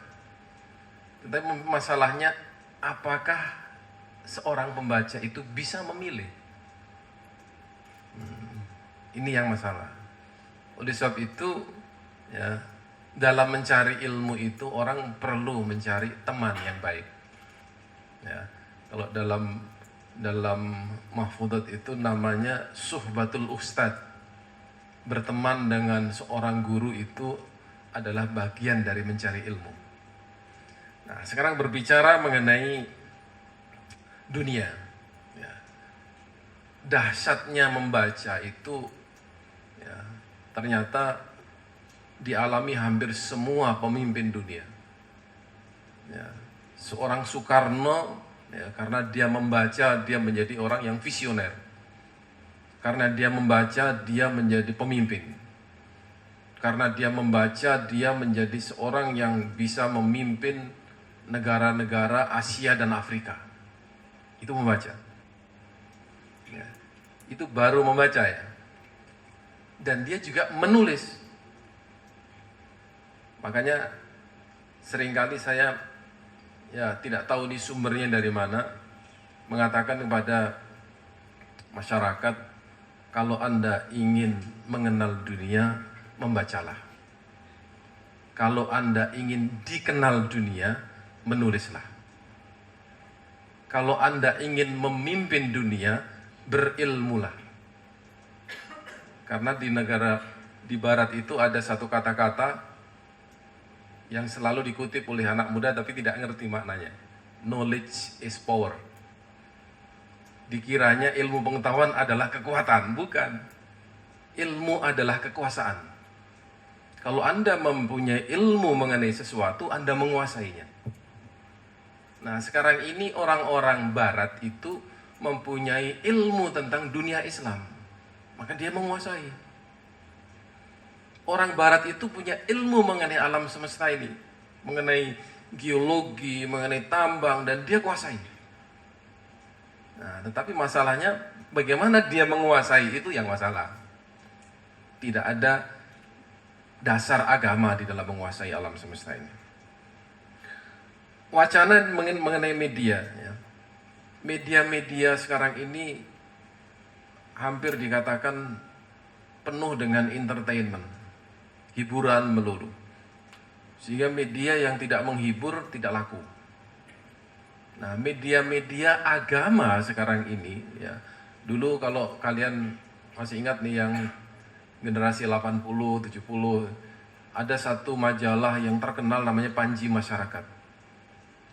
Tetapi masalahnya, apakah seorang pembaca itu bisa memilih? Ini yang masalah. Oleh sebab itu, ya, dalam mencari ilmu itu orang perlu mencari teman yang baik. Ya, kalau dalam mahfudat itu namanya suhbatul ustad. Berteman dengan seorang guru itu adalah bagian dari mencari ilmu. Nah, sekarang berbicara mengenai dunia. Ya. Dahsyatnya membaca itu, ya, ternyata dialami hampir semua pemimpin dunia. Ya. Seorang Soekarno, ya, karena dia membaca, dia menjadi orang yang visioner. Karena dia membaca, dia menjadi pemimpin. Karena dia membaca, dia menjadi seorang yang bisa memimpin negara-negara Asia dan Afrika. Itu membaca. Ya. Itu baru membaca, ya. Dan dia juga menulis. Makanya seringkali saya, ya, tidak tahu di sumbernya dari mana, mengatakan kepada masyarakat, kalau Anda ingin mengenal dunia, membacalah. Kalau Anda ingin dikenal dunia, menulislah. Kalau Anda ingin memimpin dunia, berilmulah. Karena di negara di barat itu ada satu kata-kata yang selalu dikutip oleh anak muda tapi tidak ngerti maknanya. Knowledge is power. Dikiranya ilmu pengetahuan adalah kekuatan, bukan. Ilmu adalah kekuasaan. Kalau Anda mempunyai ilmu mengenai sesuatu, Anda menguasainya. Nah, sekarang ini orang-orang barat itu mempunyai ilmu tentang dunia Islam. Maka dia menguasai. Orang barat itu punya ilmu mengenai alam semesta ini. mengenai geologi, mengenai tambang, dan dia kuasai. Nah, tetapi masalahnya bagaimana dia menguasai, itu yang masalah. Tidak ada dasar agama di dalam menguasai alam semesta ini. Wacana mengenai media, ya. Media-media sekarang ini hampir dikatakan penuh dengan entertainment, hiburan melulu. Sehingga media yang tidak menghibur tidak laku. Nah, media-media agama sekarang ini, ya, dulu kalau kalian masih ingat nih yang generasi 80, 70, ada satu majalah yang terkenal namanya Panji Masyarakat.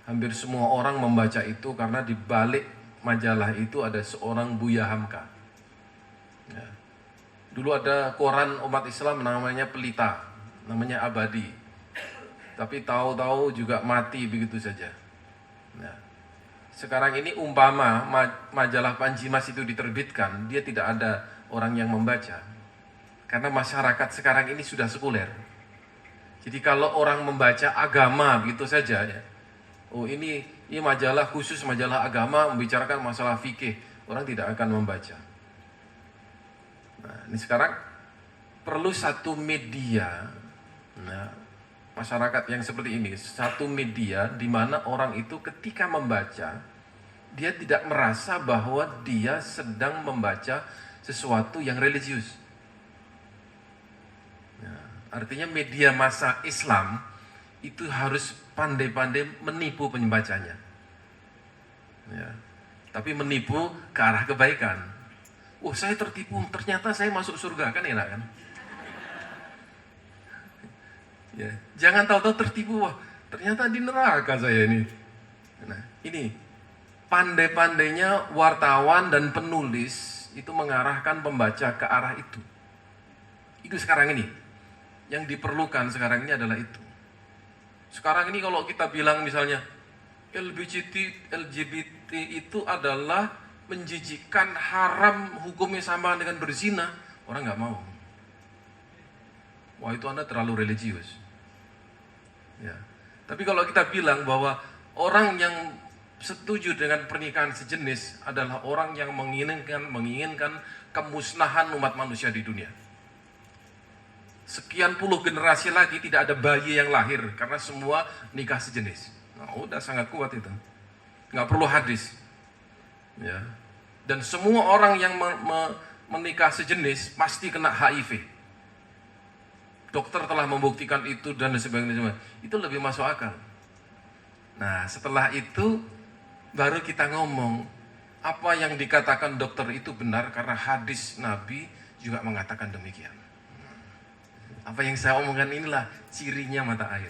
Hampir semua orang membaca itu karena di balik majalah itu ada seorang Buya Hamka. Ya. Dulu ada koran umat Islam namanya Pelita, namanya Abadi. Tapi tahu-tahu juga mati begitu saja. Nah, sekarang ini umpama majalah Panji Mas itu diterbitkan, dia tidak ada orang yang membaca. Karena masyarakat sekarang ini sudah sekuler. Jadi kalau orang membaca agama begitu saja, ya, oh ini majalah khusus, majalah agama membicarakan masalah fikih, orang tidak akan membaca. Nah, ini sekarang perlu satu media, nah, masyarakat yang seperti ini, satu media di mana orang itu ketika membaca, dia tidak merasa bahwa dia sedang membaca sesuatu yang religius. Nah, artinya media massa Islam itu harus pandai-pandai menipu pembacanya. Ya. Tapi menipu ke arah kebaikan. Oh, saya tertipu, ternyata saya masuk surga, kan enak kan? Ya, jangan tahu-tahu tertipu, wah ternyata di neraka saya ini. Nah, ini pandai-pandainya wartawan dan penulis itu mengarahkan pembaca ke arah itu. Itu sekarang ini. Yang diperlukan sekarang ini adalah itu. Sekarang ini kalau kita bilang misalnya LGBT itu adalah menjijikkan, haram, hukumnya sama dengan berzina, orang nggak mau. Wah, itu Anda terlalu religius. Ya. Tapi kalau kita bilang bahwa orang yang setuju dengan pernikahan sejenis adalah orang yang menginginkan kemusnahan umat manusia di dunia. Sekian puluh generasi lagi tidak ada bayi yang lahir karena semua nikah sejenis. Nah, udah sangat kuat itu. Nggak perlu hadis. Ya. Dan semua orang yang menikah sejenis pasti kena HIV. Dokter telah membuktikan itu dan sebagainya. Itu lebih masuk akal. Nah, setelah itu baru kita ngomong apa yang dikatakan dokter itu benar karena hadis Nabi juga mengatakan demikian. Apa yang saya omongkan inilah cirinya mata air.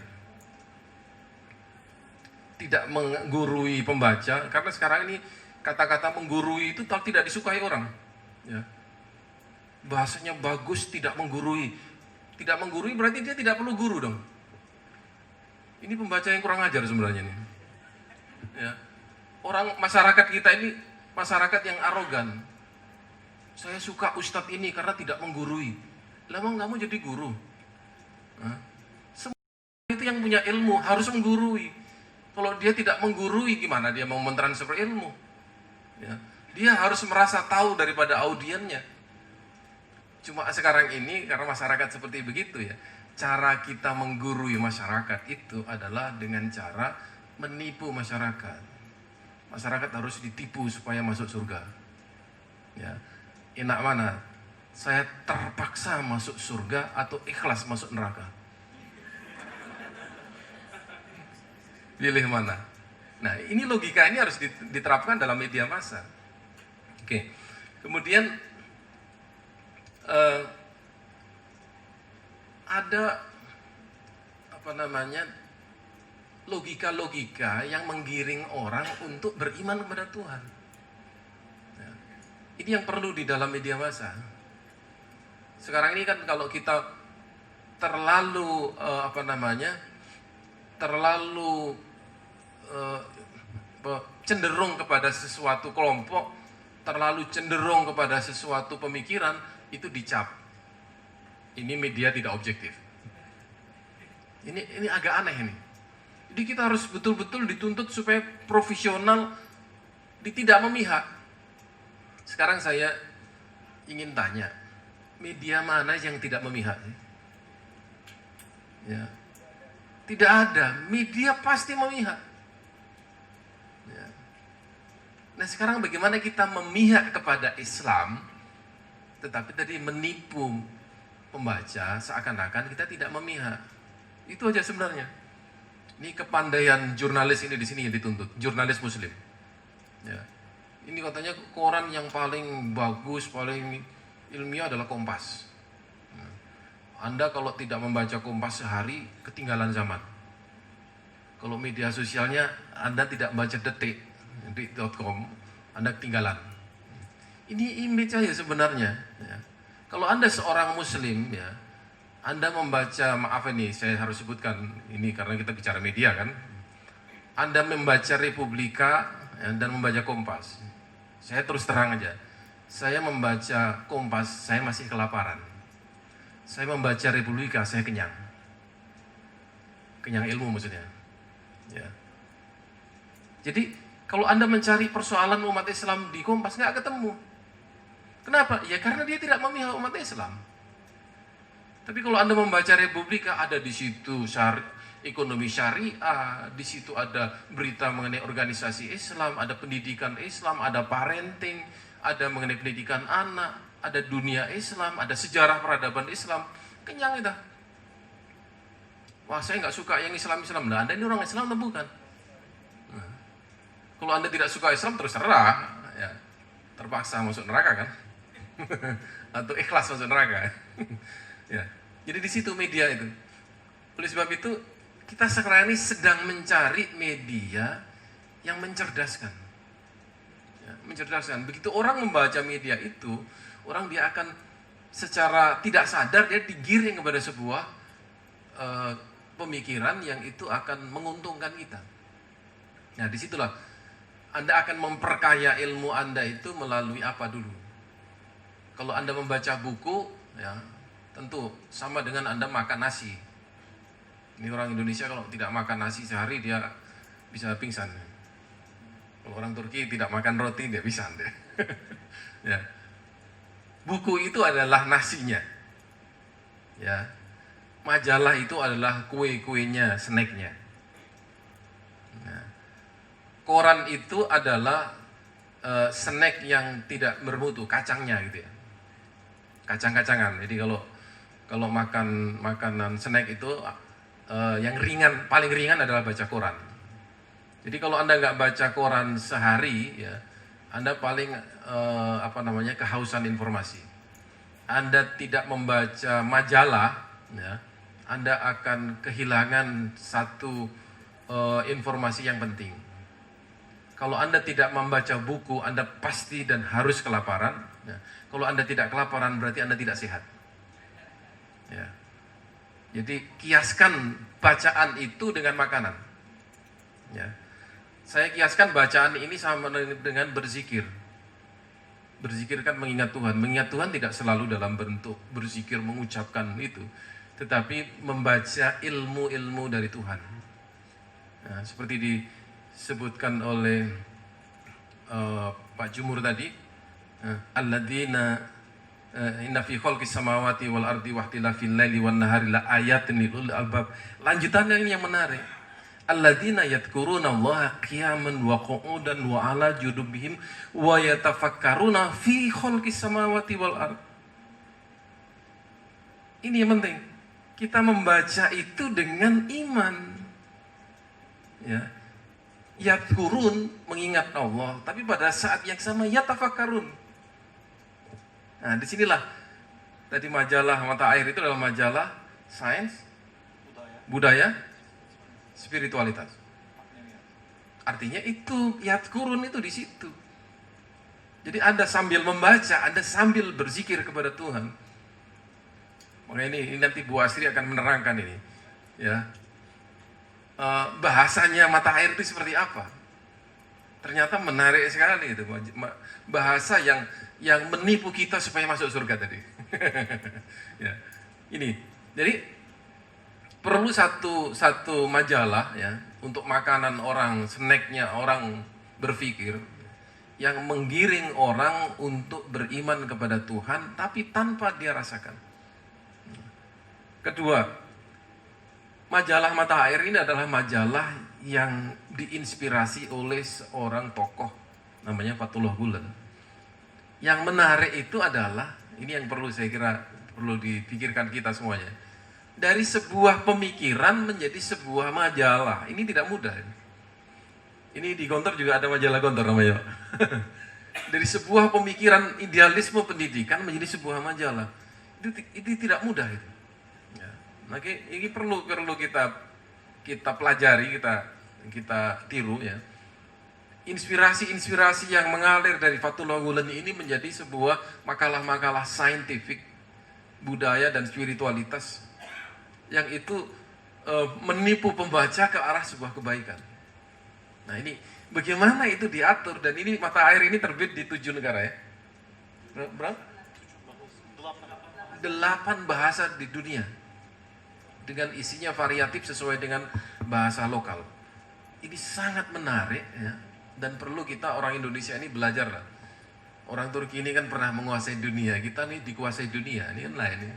Tidak menggurui pembaca, karena sekarang ini kata-kata menggurui itu tidak disukai orang. Ya. Bahasanya bagus, tidak menggurui. Tidak menggurui berarti dia tidak perlu guru dong. Ini pembaca yang kurang ajar sebenarnya nih. Ya. Orang masyarakat kita ini masyarakat yang arogan. Saya suka ustadz ini karena tidak menggurui. Lah emang kamu jadi guru? Nah, semua itu yang punya ilmu harus menggurui. Kalau dia tidak menggurui, gimana dia mau mentransfer ilmu? Ya. Dia harus merasa tahu daripada audiennya. Cuma sekarang ini karena masyarakat seperti begitu ya, cara kita menggurui masyarakat itu adalah dengan cara menipu masyarakat. Masyarakat harus ditipu supaya masuk surga. Ya, enak mana? Saya terpaksa masuk surga atau ikhlas masuk neraka? Pilih mana? Nah, ini logika ini harus diterapkan dalam media massa. Oke. Kemudian ada logika-logika yang menggiring orang untuk beriman kepada Tuhan. Ya. Ini yang perlu di dalam media massa. Sekarang ini kan kalau kita terlalu cenderung kepada sesuatu kelompok, terlalu cenderung kepada sesuatu pemikiran, itu dicap. Ini media tidak objektif. Ini agak aneh ini. Jadi kita harus betul-betul dituntut supaya profesional, tidak memihak. Sekarang saya ingin tanya, media mana yang tidak memihak? Ya. Tidak ada, media pasti memihak. Ya. Nah sekarang bagaimana kita memihak kepada Islam, tetapi tadi menipu pembaca seakan-akan kita tidak memihak. Itu aja sebenarnya. Ini kepandaian jurnalis ini di sini yang dituntut, jurnalis Muslim. Ya. Ini katanya koran yang paling bagus, paling ilmiah adalah Kompas. Anda kalau tidak membaca Kompas sehari, ketinggalan zaman. Kalau media sosialnya Anda tidak membaca detik.com, Anda ketinggalan. Ini image aja sebenarnya. Ya. Kalau Anda seorang Muslim, ya, Anda membaca, maaf ini saya harus sebutkan ini karena kita bicara media kan. Anda membaca Republika ya, dan membaca Kompas. Saya terus terang aja. Saya membaca Kompas, saya masih kelaparan. Saya membaca Republika, saya kenyang. Kenyang ilmu maksudnya. Ya. Jadi kalau Anda mencari persoalan umat Islam di Kompas nggak ketemu. Kenapa? Ya karena dia tidak memihak umat Islam. Tapi kalau Anda membaca Republika, ada di situ ekonomi syariah, di situ ada berita mengenai organisasi Islam, ada pendidikan Islam, ada parenting, ada mengenai pendidikan anak, ada dunia Islam, ada sejarah peradaban Islam. Kenyang itu. Wah, saya nggak suka yang Islam-Islam. Nah, Anda ini orang Islam atau bukan? Nah, kalau Anda tidak suka Islam, terserah. Ya, terpaksa masuk neraka kan? Atau ikhlas masuk neraka. Ya. Jadi di situ media itu. Oleh sebab itu kita sekarang ini sedang mencari media yang mencerdaskan. Ya, mencerdaskan. Begitu orang membaca media itu, orang dia akan secara tidak sadar dia digiring kepada sebuah pemikiran yang itu akan menguntungkan kita. Nah disitulah Anda akan memperkaya ilmu Anda itu melalui apa dulu. Kalau Anda membaca buku, ya tentu sama dengan Anda makan nasi. Ini orang Indonesia kalau tidak makan nasi sehari dia bisa pingsan. Kalau orang Turki tidak makan roti dia bisa. Ya. Buku itu adalah nasinya. Ya. Majalah itu adalah kue-kuenya, snacknya. Nah. Koran itu adalah snack yang tidak bermutu, kacangnya gitu ya. Kacang-kacangan. Jadi kalau makan makanan snack itu yang ringan, paling ringan adalah baca koran. Jadi kalau Anda nggak baca koran sehari, ya Anda paling kehausan informasi. Anda tidak membaca majalah, ya Anda akan kehilangan satu informasi yang penting. Kalau Anda tidak membaca buku, Anda pasti dan harus kelaparan. Ya. Kalau Anda tidak kelaparan, berarti Anda tidak sehat. Ya. Jadi kiaskan bacaan itu dengan makanan. Ya. Saya kiaskan bacaan ini sama dengan berzikir. Berzikir kan mengingat Tuhan. Mengingat Tuhan tidak selalu dalam bentuk berzikir mengucapkan itu, tetapi membaca ilmu-ilmu dari Tuhan. Nah, seperti disebutkan oleh Pak Jumur tadi, alladzina inna fi khalqis samawati wal ardi wa ikhtilafil laili wan nahari la ayatin lil albab. Lanjutannya ini yang menarik. Alladzina yadhkuruna Allaha qiyaman wa qu'udan wa 'ala junubihim wa yatafakkaruna fi khalqis samawati wal ard. Ini yang penting. Kita membaca itu dengan iman. Ya. Yadhkurun mengingat Allah, tapi pada saat yang sama yatafakkarun. Nah, disinilah tadi majalah Mata Air itu adalah majalah sains, budaya, spiritualitas. Artinya itu yadhkurun itu di situ. Jadi Anda sambil membaca, Anda sambil berzikir kepada Tuhan. Makanya ini nanti Bu Asri akan menerangkan ini, ya. Bahasanya Mata Air itu seperti apa? Ternyata menarik sekali itu bahasa yang menipu kita supaya masuk surga tadi. Ya. Ini. Jadi perlu satu majalah ya untuk makanan orang, snacknya orang berpikir, yang menggiring orang untuk beriman kepada Tuhan tapi tanpa dia rasakan. Kedua, majalah Mata Air ini adalah majalah yang diinspirasi oleh seorang tokoh namanya Fathullah Gulen. Yang menarik itu adalah, ini yang perlu saya kira perlu dipikirkan kita semuanya. Dari sebuah pemikiran menjadi sebuah majalah, ini tidak mudah. Ini di Gontor juga ada majalah Gontor namanya. Dari sebuah pemikiran idealisme pendidikan menjadi sebuah majalah, itu tidak mudah itu. Ya. Nah, ini perlu kita pelajari, kita tiru ya. Inspirasi-inspirasi yang mengalir dari Fathullah Gulen ini menjadi sebuah makalah-makalah saintifik, budaya dan spiritualitas yang itu menipu pembaca ke arah sebuah kebaikan. Nah, ini bagaimana itu diatur, dan ini Mata Air ini terbit di 7 negara ya. Berapa? 8 bahasa di dunia. Dengan isinya variatif sesuai dengan bahasa lokal. Ini sangat menarik ya, dan perlu kita orang Indonesia ini belajar lah. Orang Turki ini kan pernah menguasai dunia, kita nih dikuasai dunia, ini kan lain ya.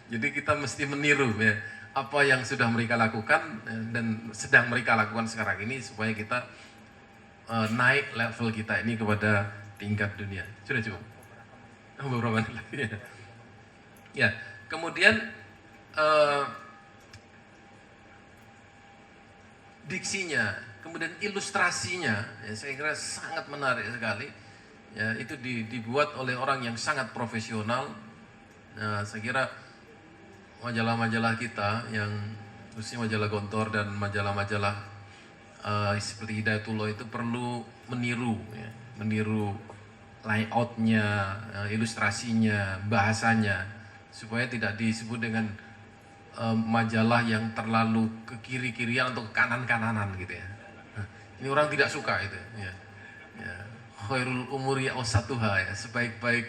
Jadi kita mesti meniru ya apa yang sudah mereka lakukan dan sedang mereka lakukan sekarang ini, supaya kita naik level kita ini kepada tingkat dunia. Sudah cukup? Beberapa menit lagi ya. Ya, kemudian diksinya, kemudian ilustrasinya, ya, saya kira sangat menarik sekali. Ya, itu dibuat oleh orang yang sangat profesional. Nah, saya kira majalah-majalah kita yang khususnya majalah Gontor dan majalah-majalah seperti Hidayatullah itu perlu meniru layoutnya, ilustrasinya, bahasanya, supaya tidak disebut dengan majalah yang terlalu ke kiri-kirian atau ke kanan-kananan gitu ya. Ini orang tidak suka itu ya. Khairul umuri awsatuha ya, sebaik-baik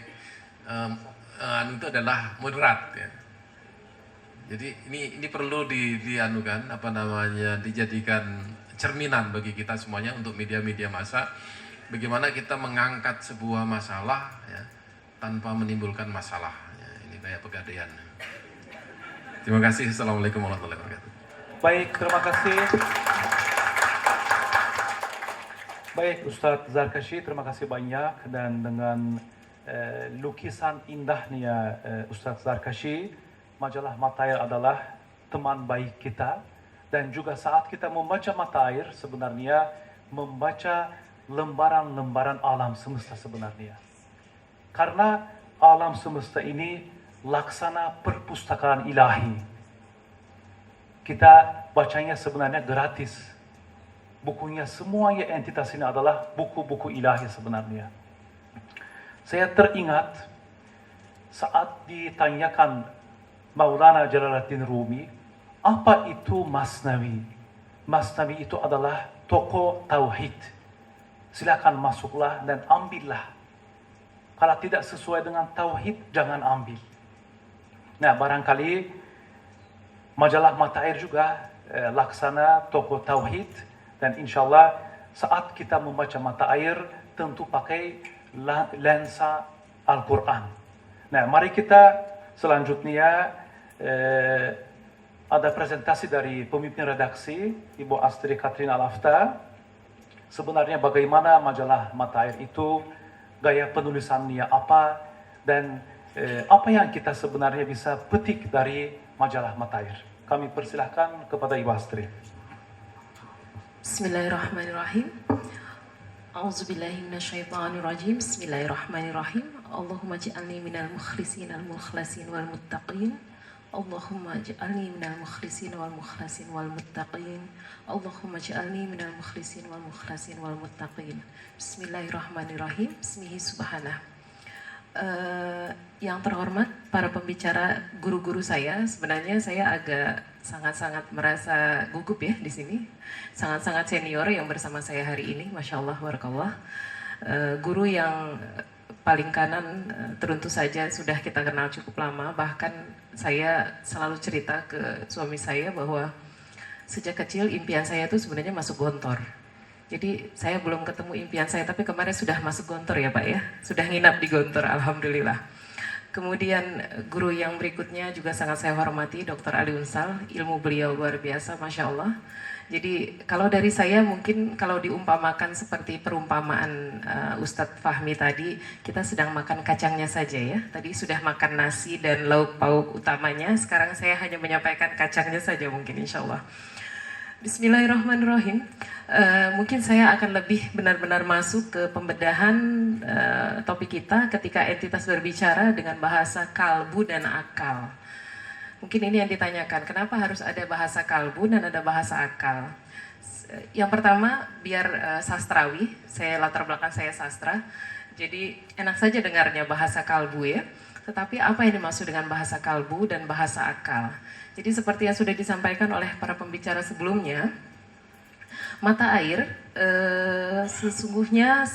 itu adalah moderat ya. Jadi ini perlu dianukan dijadikan cerminan bagi kita semuanya untuk media-media massa, bagaimana kita mengangkat sebuah masalah ya tanpa menimbulkan masalah ya. Ini kayak pegadaian. Terima kasih. Assalamualaikum warahmatullahi wabarakatuh. Baik, terima kasih. Baik, Ustadz Zarkashi, terima kasih banyak. Dan dengan lukisan indahnya Ustadz Zarkashi, majalah Mata Air adalah teman baik kita. Dan juga saat kita membaca Mata Air, sebenarnya membaca lembaran-lembaran alam semesta sebenarnya. Karena alam semesta ini laksana perpustakaan ilahi. Kita bacanya sebenarnya gratis. Bukunya semuanya entitas ini adalah buku-buku ilahi sebenarnya. Saya teringat saat ditanyakan Maulana Jalaluddin Rumi, apa itu Masnawi? Masnawi itu adalah toko tauhid. Silakan masuklah dan ambillah. Kalau tidak sesuai dengan tauhid, jangan ambil. Nah, barangkali majalah Mata Air juga laksana toko tauhid, dan insya Allah saat kita membaca Mata Air tentu pakai lensa Al-Quran. Nah, mari kita selanjutnya ada presentasi dari pemimpin redaksi Ibu Astri Katrina Alafta. Sebenarnya bagaimana majalah Mata Air itu, gaya penulisannya apa, dan apa yang kita sebenarnya bisa petik dari majalah Mata Air. Kami persilahkan kepada Ibu Astri. Bismillahirrahmanirrahim. A'udzubillahi minasyaitonirrajim. Bismillahirrahmanirrahim. Allahumma ij'alni minal mukhlisin al-mukhlasin wal muttaqin. Allahumma ij'alni minal mukhlisin wal mukhlasin wal muttaqin. Allahumma ij'alni minal mukhlisin wal mukhlasin wal muttaqin. Bismillahirrahmanirrahim. Bismihi subhanah. Yang terhormat para pembicara, guru-guru saya, sebenarnya saya agak sangat-sangat merasa gugup ya di sini. Sangat-sangat senior yang bersama saya hari ini, Masya Allah, Barakallah. Guru yang paling kanan tentu saja sudah kita kenal cukup lama. Bahkan saya selalu cerita ke suami saya bahwa Sejak kecil impian saya itu sebenarnya masuk Gontor. Jadi saya belum ketemu impian saya, tapi kemarin sudah masuk Gontor ya Pak ya. Sudah nginap di Gontor, alhamdulillah. Kemudian guru yang berikutnya juga sangat saya hormati, Dr. Ali Unsal. Ilmu beliau luar biasa, Masya Allah. Jadi kalau dari saya mungkin kalau diumpamakan seperti perumpamaan Ustadz Fahmi tadi, kita sedang makan kacangnya saja ya. Tadi sudah makan nasi dan lauk pauk utamanya, sekarang saya hanya menyampaikan kacangnya saja mungkin insya Allah. Bismillahirrahmanirrahim. Mungkin saya akan lebih benar-benar masuk ke pembedahan topik kita ketika entitas berbicara dengan bahasa kalbu dan akal. Mungkin ini yang ditanyakan, kenapa harus ada bahasa kalbu dan ada bahasa akal? Yang pertama, biar sastrawi, saya latar belakang saya sastra, jadi enak saja dengarnya bahasa kalbu ya. Tetapi apa yang dimaksud dengan bahasa kalbu dan bahasa akal? Jadi seperti yang sudah disampaikan oleh para pembicara sebelumnya, mata air sesungguhnya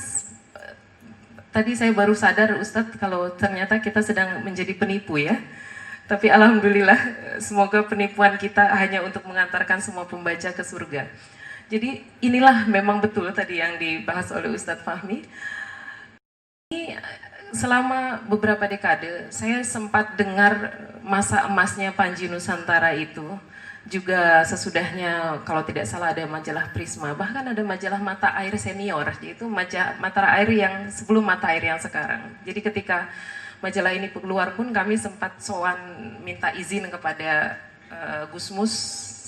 tadi saya baru sadar Ustadz kalau ternyata kita sedang menjadi penipu ya. Tapi alhamdulillah semoga penipuan kita hanya untuk mengantarkan semua pembaca ke surga. Jadi inilah memang betul tadi yang dibahas oleh Ustadz Fahmi. Ini selama beberapa dekade saya sempat dengar masa emasnya Panji Nusantara itu. Juga sesudahnya kalau tidak salah ada majalah Prisma, bahkan ada majalah Mata Air Senior, yaitu mata air yang sebelum Mata Air yang sekarang. Jadi ketika majalah ini keluar pun kami sempat sowan minta izin kepada Gus Mus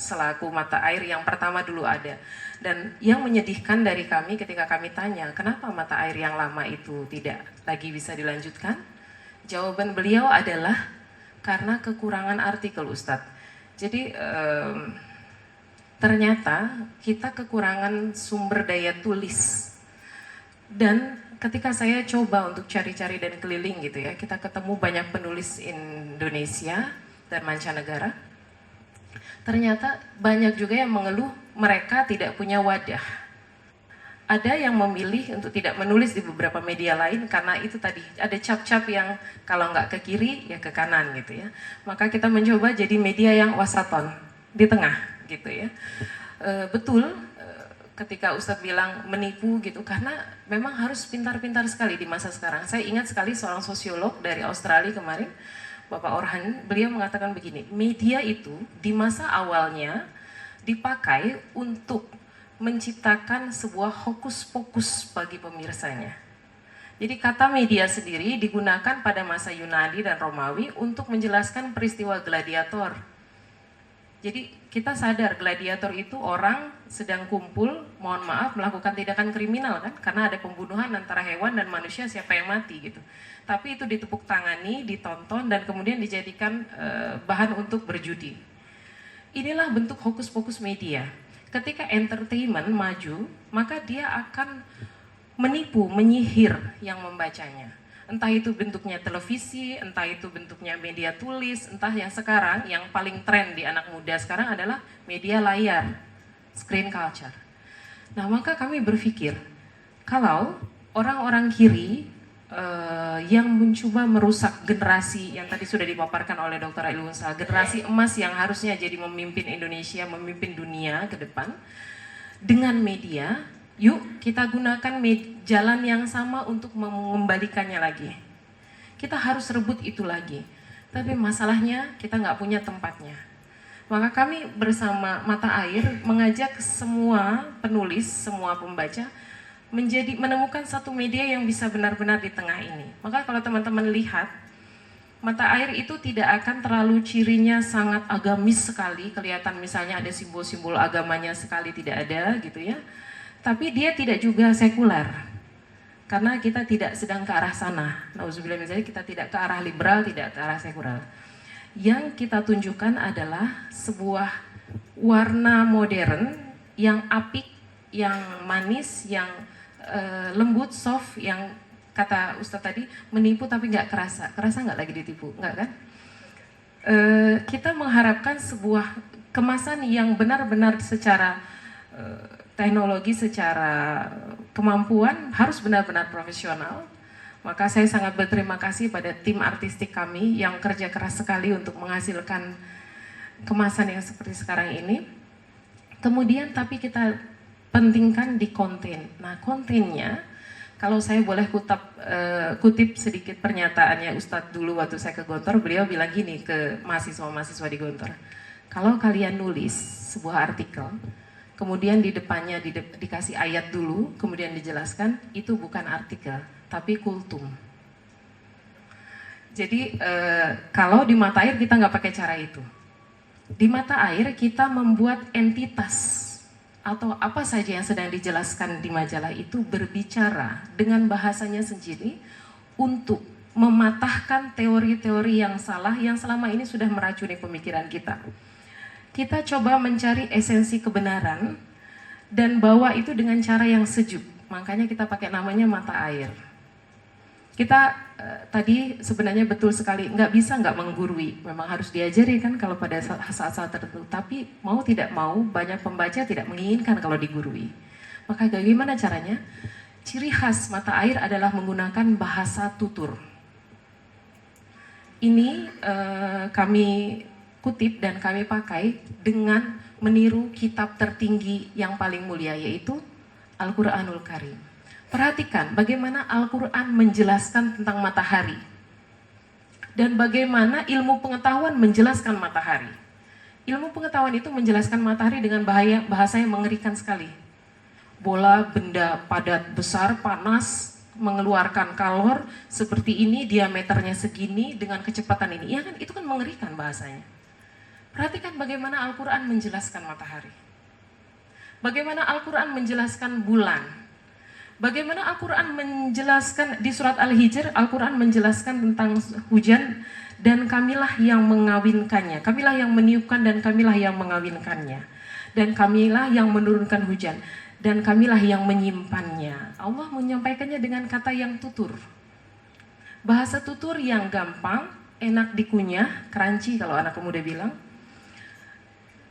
selaku Mata Air yang pertama dulu ada. Dan yang menyedihkan dari kami ketika kami tanya, kenapa Mata Air yang lama itu tidak lagi bisa dilanjutkan? Jawaban beliau adalah karena kekurangan artikel Ustadz. Jadi ternyata kita kekurangan sumber daya tulis. Dan ketika saya coba untuk cari-cari dan keliling gitu ya, kita ketemu banyak penulis Indonesia dan mancanegara. Ternyata banyak juga yang mengeluh mereka tidak punya wadah. Ada yang memilih untuk tidak menulis di beberapa media lain karena itu tadi ada cap-cap yang kalau nggak ke kiri ya ke kanan gitu ya. Maka kita mencoba jadi media yang wasaton di tengah gitu ya. Betul ketika Ustadz bilang menipu gitu karena memang harus pintar-pintar sekali di masa sekarang. Saya ingat sekali seorang sosiolog dari Australia kemarin, Bapak Orhan, beliau mengatakan begini, media itu di masa awalnya dipakai untuk menciptakan sebuah hokus-pokus bagi pemirsanya. Jadi kata media sendiri digunakan pada masa Yunani dan Romawi untuk menjelaskan peristiwa gladiator. Jadi kita sadar gladiator itu orang sedang kumpul, mohon maaf, melakukan tindakan kriminal kan, karena ada pembunuhan antara hewan dan manusia, siapa yang mati gitu. Tapi itu ditepuk tangani, ditonton, dan kemudian dijadikan bahan untuk berjudi. Inilah bentuk hokus-pokus media. Ketika entertainment maju, maka dia akan menipu, menyihir yang membacanya. Entah itu bentuknya televisi, entah itu bentuknya media tulis, entah yang sekarang, yang paling tren di anak muda sekarang adalah media layar, screen culture. Nah, maka kami berpikir, kalau orang-orang kiri yang mencoba merusak generasi yang tadi sudah dipaparkan oleh Dr. Ali Unsal, generasi emas yang harusnya jadi memimpin Indonesia, memimpin dunia ke depan dengan media, yuk kita gunakan jalan yang sama untuk mengembalikannya lagi. Kita harus rebut itu lagi, tapi masalahnya kita nggak punya tempatnya. Maka kami bersama Mata Air mengajak semua penulis, semua pembaca menemukan satu media yang bisa benar-benar di tengah ini. Maka kalau teman-teman lihat, Mata Air itu tidak akan terlalu cirinya sangat agamis sekali, kelihatan misalnya ada simbol-simbol agamanya sekali tidak ada gitu ya. Tapi dia tidak juga sekuler, karena kita tidak sedang ke arah sana. Nauzubillah misalnya kita tidak ke arah liberal, tidak ke arah sekuler. Yang kita tunjukkan adalah sebuah warna modern yang apik, yang manis, yang lembut, soft, yang kata Ustadz tadi menipu tapi nggak kerasa nggak lagi ditipu, nggak kan? Kita mengharapkan sebuah kemasan yang benar-benar secara teknologi, secara kemampuan harus benar-benar profesional. Maka saya sangat berterima kasih pada tim artistik kami yang kerja keras sekali untuk menghasilkan kemasan yang seperti sekarang ini. Kemudian tapi kita pentingkan di konten. Nah, kontennya, kalau saya boleh kutip sedikit pernyataannya Ustadz dulu waktu saya ke Gontor, beliau bilang gini ke mahasiswa-mahasiswa di Gontor. Kalau kalian nulis sebuah artikel, kemudian di depannya dikasih ayat dulu, kemudian dijelaskan, itu bukan artikel, tapi kultum. Jadi kalau di mata air kita nggak pakai cara itu. Di mata air kita membuat entitas atau apa saja yang sedang dijelaskan di majalah itu berbicara dengan bahasanya sendiri untuk mematahkan teori-teori yang salah yang selama ini sudah meracuni pemikiran kita. Kita coba mencari esensi kebenaran dan bawa itu dengan cara yang sejuk. Makanya kita pakai namanya mata air. Kita tadi sebenarnya betul sekali, nggak bisa nggak menggurui. Memang harus diajari kan kalau pada saat-saat tertentu. Tapi mau tidak mau, banyak pembaca tidak menginginkan kalau digurui. Maka bagaimana caranya? Ciri khas mata air adalah menggunakan bahasa tutur. Ini kami kutip dan kami pakai dengan meniru kitab tertinggi yang paling mulia, yaitu Al-Quranul Karim. Perhatikan bagaimana Al-Quran menjelaskan tentang matahari dan bagaimana ilmu pengetahuan menjelaskan matahari. Ilmu pengetahuan itu menjelaskan matahari dengan bahasa yang mengerikan sekali. Bola benda padat besar, panas, mengeluarkan kalor seperti ini, diameternya segini dengan kecepatan ini. Ya kan, itu kan mengerikan bahasanya. Perhatikan bagaimana Al-Quran menjelaskan matahari. Bagaimana Al-Quran menjelaskan bulan. Bagaimana Al-Quran menjelaskan di surat Al-Hijr, Al-Quran menjelaskan tentang hujan dan kamilah yang mengawinkannya. Kamilah yang meniupkan dan kamilah yang mengawinkannya. Dan kamilah yang menurunkan hujan. Dan kamilah yang menyimpannya. Allah menyampaikannya dengan kata yang tutur. Bahasa tutur yang gampang, enak dikunyah, crunchy kalau anak muda bilang.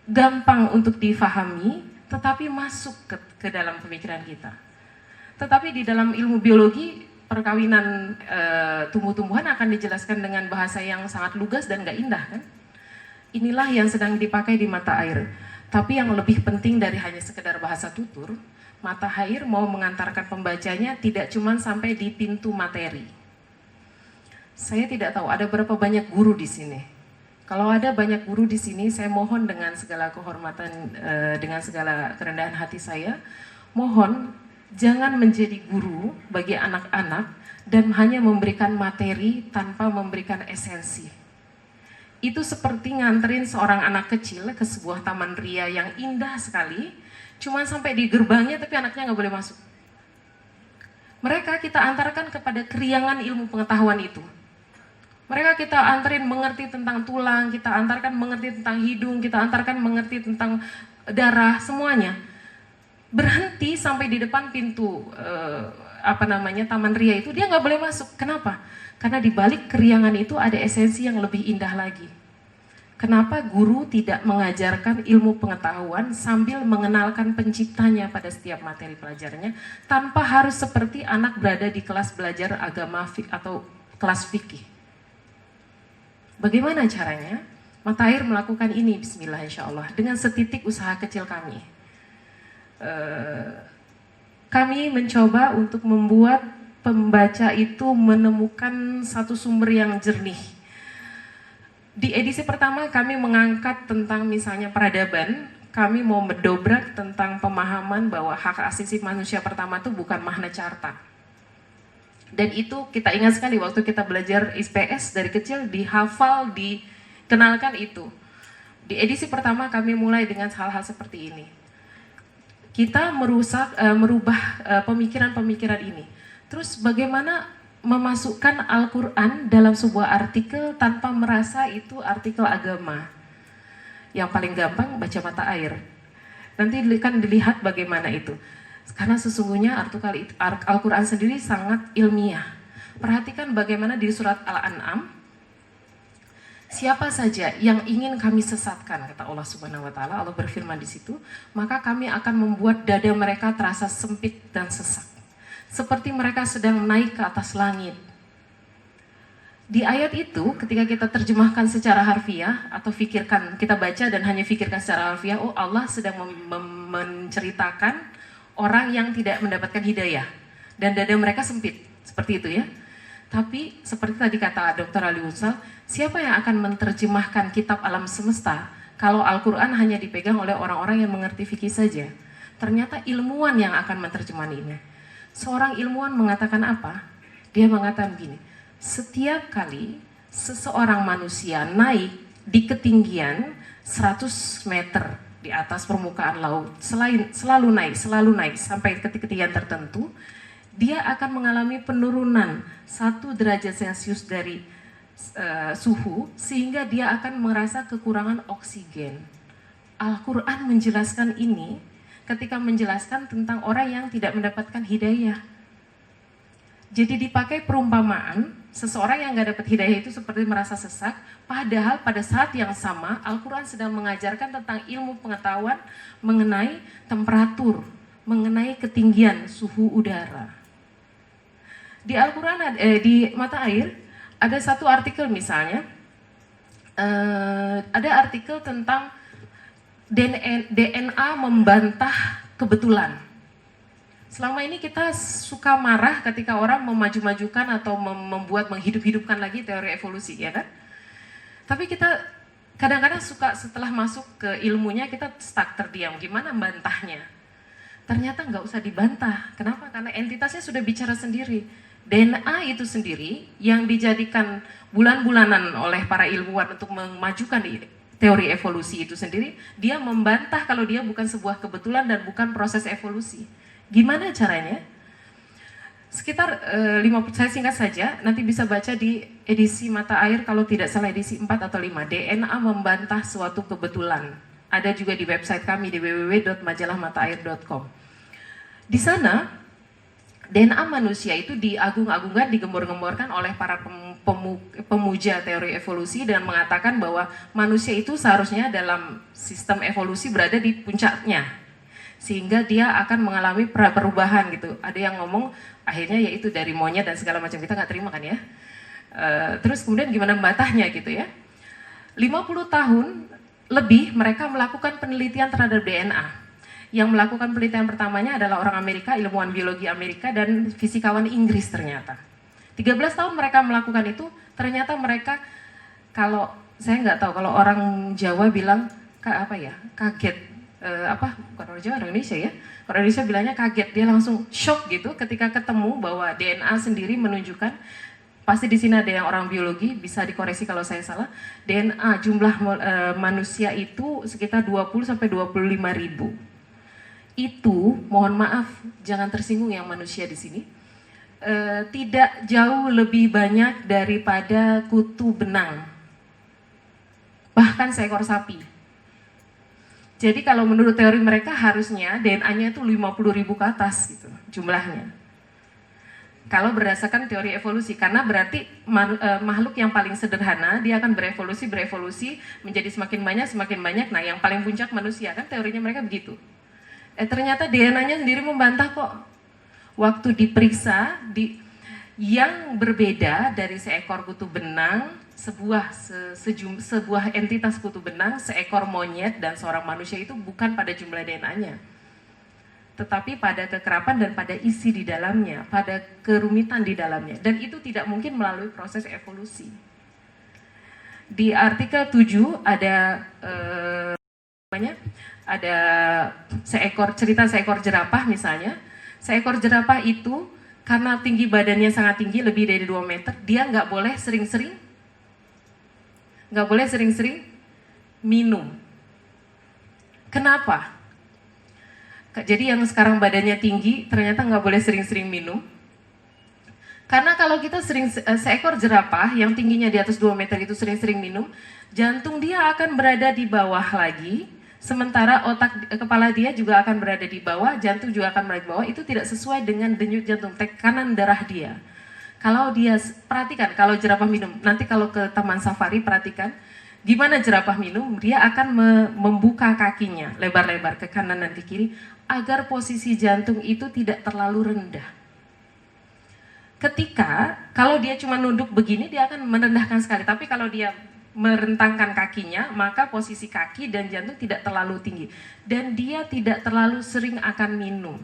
Gampang untuk difahami, tetapi masuk ke dalam pemikiran kita. Tetapi di dalam ilmu biologi, perkawinan tumbuh-tumbuhan akan dijelaskan dengan bahasa yang sangat lugas dan gak indah kan? Inilah yang sedang dipakai di mata air. Tapi yang lebih penting dari hanya sekedar bahasa tutur, mata air mau mengantarkan pembacanya tidak cuma sampai di pintu materi. Saya tidak tahu ada berapa banyak guru di sini. Kalau ada banyak guru di sini, saya mohon dengan segala kehormatan, dengan segala kerendahan hati saya, mohon jangan menjadi guru bagi anak-anak dan hanya memberikan materi tanpa memberikan esensi. Itu seperti nganterin seorang anak kecil ke sebuah taman ria yang indah sekali, cuma sampai di gerbangnya tapi anaknya nggak boleh masuk. Mereka kita antarkan kepada keriangan ilmu pengetahuan itu. Mereka kita antarin mengerti tentang tulang, kita antarkan mengerti tentang hidung, kita antarkan mengerti tentang darah, semuanya. Berhenti sampai di depan pintu taman ria itu, dia nggak boleh masuk. Kenapa? Karena di balik keriangan itu ada esensi yang lebih indah lagi. Kenapa guru tidak mengajarkan ilmu pengetahuan sambil mengenalkan penciptanya pada setiap materi pelajarannya, tanpa harus seperti anak berada di kelas belajar agama atau kelas fikih. Bagaimana caranya? Mata air melakukan ini, bismillah insyaallah, dengan setitik usaha kecil kami. Kami mencoba untuk membuat pembaca itu menemukan satu sumber yang jernih. Di edisi pertama kami mengangkat tentang misalnya peradaban, kami mau mendobrak tentang pemahaman bahwa hak asasi manusia pertama itu bukan Magna Carta. Dan itu kita ingat sekali waktu kita belajar IPS dari kecil, dihafal, dikenalkan itu. Di edisi pertama kami mulai dengan hal-hal seperti ini. Kita merubah pemikiran-pemikiran ini. Terus bagaimana memasukkan Al-Quran dalam sebuah artikel tanpa merasa itu artikel agama. Yang paling gampang baca mata air. Nanti kan dilihat bagaimana itu. Karena sesungguhnya Al-Quran sendiri sangat ilmiah. Perhatikan bagaimana di surat Al-An'am, siapa saja yang ingin kami sesatkan, kata Allah Subhanahu wa taala, Allah berfirman di situ, maka kami akan membuat dada mereka terasa sempit dan sesak, seperti mereka sedang naik ke atas langit. Di ayat itu ketika kita terjemahkan secara harfiah atau kita baca dan hanya pikirkan secara harfiah, oh Allah sedang menceritakan orang yang tidak mendapatkan hidayah dan dada mereka sempit, seperti itu ya. Tapi seperti tadi kata Dr. Ali Utsal, siapa yang akan menerjemahkan kitab alam semesta kalau Al-Quran hanya dipegang oleh orang-orang yang mengerti fikih saja? Ternyata ilmuwan yang akan menerjemahkan ini. Seorang ilmuwan mengatakan apa? Dia mengatakan gini, setiap kali seseorang manusia naik di ketinggian 100 meter di atas permukaan laut, selalu naik sampai ke ketinggian tertentu, dia akan mengalami penurunan 1 derajat Celcius dari suhu, sehingga dia akan merasa kekurangan oksigen. Al-Quran menjelaskan ini ketika menjelaskan tentang orang yang tidak mendapatkan hidayah. Jadi dipakai perumpamaan, seseorang yang nggak dapat hidayah itu seperti merasa sesak, padahal pada saat yang sama Al-Quran sedang mengajarkan tentang ilmu pengetahuan mengenai temperatur, mengenai ketinggian suhu udara. Di Al-Quran, di mata air, ada satu artikel misalnya, ada artikel tentang DNA membantah kebetulan. Selama ini kita suka marah ketika orang memaju-majukan atau menghidup-hidupkan lagi teori evolusi, ya kan? Tapi kita kadang-kadang suka setelah masuk ke ilmunya kita stuck terdiam, gimana membantahnya? Ternyata nggak usah dibantah. Kenapa? Karena entitasnya sudah bicara sendiri. DNA itu sendiri yang dijadikan bulan-bulanan oleh para ilmuwan untuk memajukan teori evolusi itu sendiri, dia membantah kalau dia bukan sebuah kebetulan dan bukan proses evolusi. Gimana caranya? Sekitar saya singkat saja, nanti bisa baca di edisi Mata Air kalau tidak salah edisi 4 atau 5, DNA membantah suatu kebetulan. Ada juga di website kami di www.majalahmataair.com. Di sana DNA manusia itu diagung-agungkan, digembor-gemborkan oleh para pemuja teori evolusi dengan mengatakan bahwa manusia itu seharusnya dalam sistem evolusi berada di puncaknya, sehingga dia akan mengalami perubahan gitu. Ada yang ngomong akhirnya yaitu dari monyet dan segala macam, kita nggak terima kan ya. Terus kemudian gimana membatahnya gitu ya. 50 tahun lebih mereka melakukan penelitian terhadap DNA. Yang melakukan penelitian pertamanya adalah orang Amerika, ilmuwan biologi Amerika dan fisikawan Inggris ternyata. 13 tahun mereka melakukan itu, ternyata mereka, kalau saya nggak tahu, kalau orang Jawa bilang kaget, bukan orang Jawa, orang Indonesia ya. Orang Indonesia bilangnya kaget, dia langsung shock gitu ketika ketemu bahwa DNA sendiri menunjukkan, pasti di sini ada yang orang biologi, bisa dikoreksi kalau saya salah, DNA jumlah manusia itu sekitar 20 sampai 25 ribu. Itu, mohon maaf, jangan tersinggung yang manusia di sini, tidak jauh lebih banyak daripada kutu benang, bahkan seekor sapi. Jadi kalau menurut teori mereka harusnya DNA-nya itu 50 ribu ke atas gitu jumlahnya. Kalau berdasarkan teori evolusi, karena berarti makhluk yang paling sederhana dia akan berevolusi menjadi semakin banyak. Nah, yang paling puncak manusia, kan teorinya mereka begitu. Ternyata DNA-nya sendiri membantah kok. Waktu diperiksa, yang berbeda dari seekor kutu benang, sebuah entitas kutu benang, seekor monyet dan seorang manusia itu bukan pada jumlah DNA-nya, tetapi pada kekerapan dan pada isi di dalamnya, pada kerumitan di dalamnya. Dan itu tidak mungkin melalui proses evolusi. Di artikel 7 ada cerita seekor jerapah misalnya. Seekor jerapah itu karena tinggi badannya sangat tinggi, lebih dari 2 meter, dia nggak boleh sering-sering minum. Kenapa? Jadi yang sekarang badannya tinggi ternyata nggak boleh sering-sering minum. Karena kalau kita seekor jerapah yang tingginya di atas 2 meter itu sering-sering minum, jantung dia akan berada di bawah lagi, sementara kepala dia juga akan berada di bawah, jantung juga akan berada di bawah. Itu tidak sesuai dengan denyut jantung, tekanan darah dia. Kalau dia, perhatikan kalau jerapah minum, nanti kalau ke taman safari perhatikan, gimana jerapah minum, dia akan membuka kakinya lebar-lebar ke kanan dan ke kiri, agar posisi jantung itu tidak terlalu rendah. ketika kalau dia cuma nunduk begini dia akan merendahkan sekali, tapi kalau dia merentangkan kakinya maka posisi kaki dan jantung tidak terlalu tinggi dan dia tidak terlalu sering akan minum.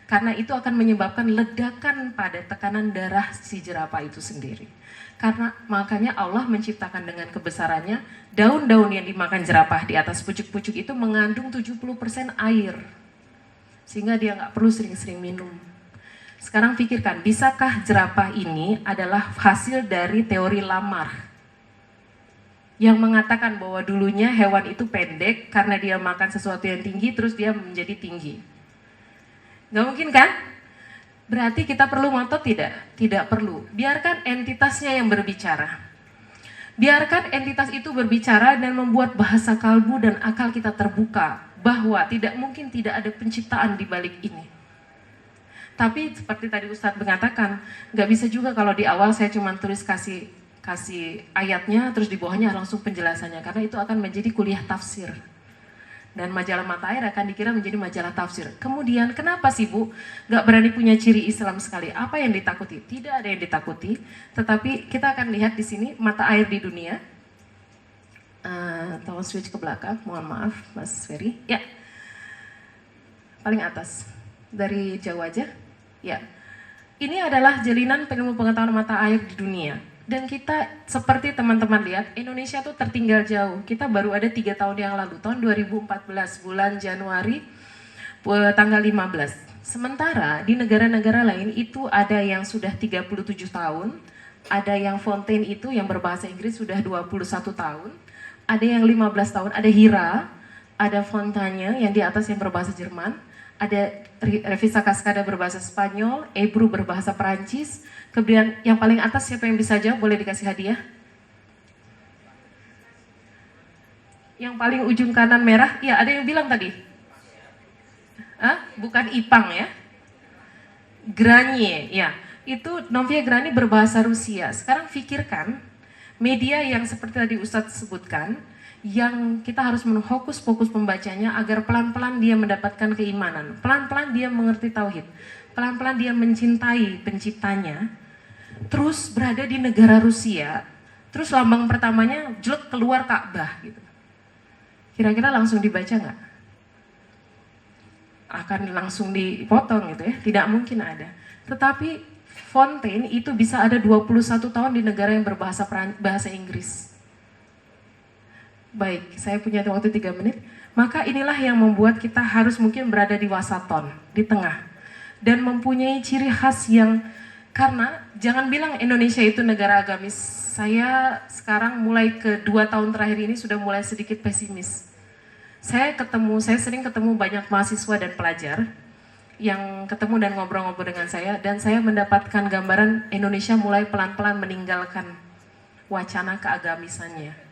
Karena itu akan menyebabkan ledakan pada tekanan darah si jerapah itu sendiri. Karena makanya Allah menciptakan dengan kebesarannya, daun-daun yang dimakan jerapah di atas pucuk-pucuk itu mengandung 70% air. Sehingga dia nggak perlu sering-sering minum. Sekarang pikirkan, bisakah jerapah ini adalah hasil dari teori Lamar? Yang mengatakan bahwa dulunya hewan itu pendek karena dia makan sesuatu yang tinggi terus dia menjadi tinggi. Gak mungkin kan? Berarti kita perlu ngotot tidak? Tidak perlu. Biarkan entitasnya yang berbicara. Biarkan entitas itu berbicara dan membuat bahasa kalbu dan akal kita terbuka. Bahwa tidak mungkin tidak ada penciptaan di balik ini. Tapi seperti tadi Ustadz mengatakan, gak bisa juga kalau di awal saya cuma tulis kasih ayatnya, terus di bawahnya langsung penjelasannya. Karena itu akan menjadi kuliah tafsir. Dan majalah Mata Air akan dikira menjadi majalah tafsir. Kemudian kenapa sih Bu gak berani punya ciri Islam sekali? Apa yang ditakuti? Tidak ada yang ditakuti. Tetapi kita akan lihat di sini mata air di dunia. Tolong switch ke belakang, mohon maaf Mas Ferry. Ya, paling atas dari jauh aja. Ya, ini adalah jalinan ilmu pengetahuan mata air di dunia. Dan kita seperti teman-teman lihat, Indonesia tuh tertinggal jauh. Kita baru ada 3 tahun yang lalu, tahun 2014, bulan Januari, tanggal 15. Sementara di negara-negara lain itu ada yang sudah 37 tahun, ada yang Fontaine itu yang berbahasa Inggris sudah 21 tahun, ada yang 15 tahun, ada Hira, ada Fontaigne yang di atas yang berbahasa Jerman, ada Revisa Cascada berbahasa Spanyol, Ebru berbahasa Perancis. Kemudian yang paling atas siapa yang bisa jawab boleh dikasih hadiah? Yang paling ujung kanan merah, ya ada yang bilang tadi. Bukan Ipang ya. Granier, ya. Itu Novia Grani berbahasa Rusia. Sekarang pikirkan media yang seperti tadi Ustadz sebutkan, yang kita harus fokus pembacanya agar pelan-pelan dia mendapatkan keimanan. Pelan-pelan dia mengerti tauhid. Pelan-pelan dia mencintai penciptanya. Terus berada di negara Rusia, terus lambang pertamanya jelek keluar Ka'bah gitu. Kira-kira langsung dibaca nggak? Akan langsung dipotong gitu ya, tidak mungkin ada. Tetapi Fontaine itu bisa ada 21 tahun di negara yang berbahasa bahasa Inggris. Baik, saya punya waktu 3 menit. Maka inilah yang membuat kita harus mungkin berada di wasaton, di tengah. Dan mempunyai ciri khas yang, karena jangan bilang Indonesia itu negara agamis. Saya sekarang mulai ke 2 tahun terakhir ini sudah mulai sedikit pesimis. Saya sering ketemu banyak mahasiswa dan pelajar yang ketemu dan ngobrol-ngobrol dengan saya, dan saya mendapatkan gambaran Indonesia mulai pelan-pelan meninggalkan wacana keagamisannya.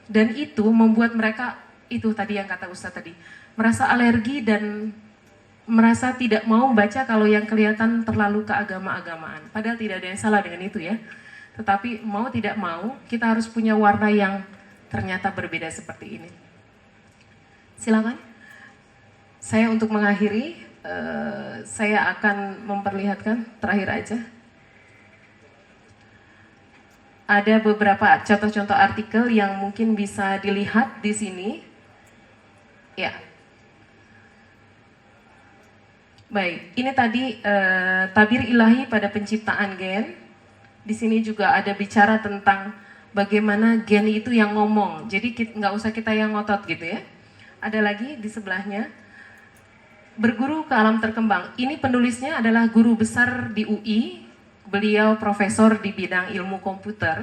Dan itu membuat mereka, itu tadi yang kata Ustadz tadi, merasa alergi dan merasa tidak mau baca kalau yang kelihatan terlalu keagama-agamaan. Padahal tidak ada yang salah dengan itu ya. Tetapi mau tidak mau, kita harus punya warna yang ternyata berbeda seperti ini. Silakan. Saya untuk mengakhiri, saya akan memperlihatkan, terakhir aja. Ada beberapa contoh-contoh artikel yang mungkin bisa dilihat di sini. Ya. Baik, ini tadi tabir ilahi pada penciptaan gen. Di sini juga ada bicara tentang bagaimana gen itu yang ngomong. Jadi nggak usah kita yang ngotot gitu ya. Ada lagi di sebelahnya, berguru ke alam terkembang. Ini penulisnya adalah guru besar di UI. Beliau profesor di bidang ilmu komputer.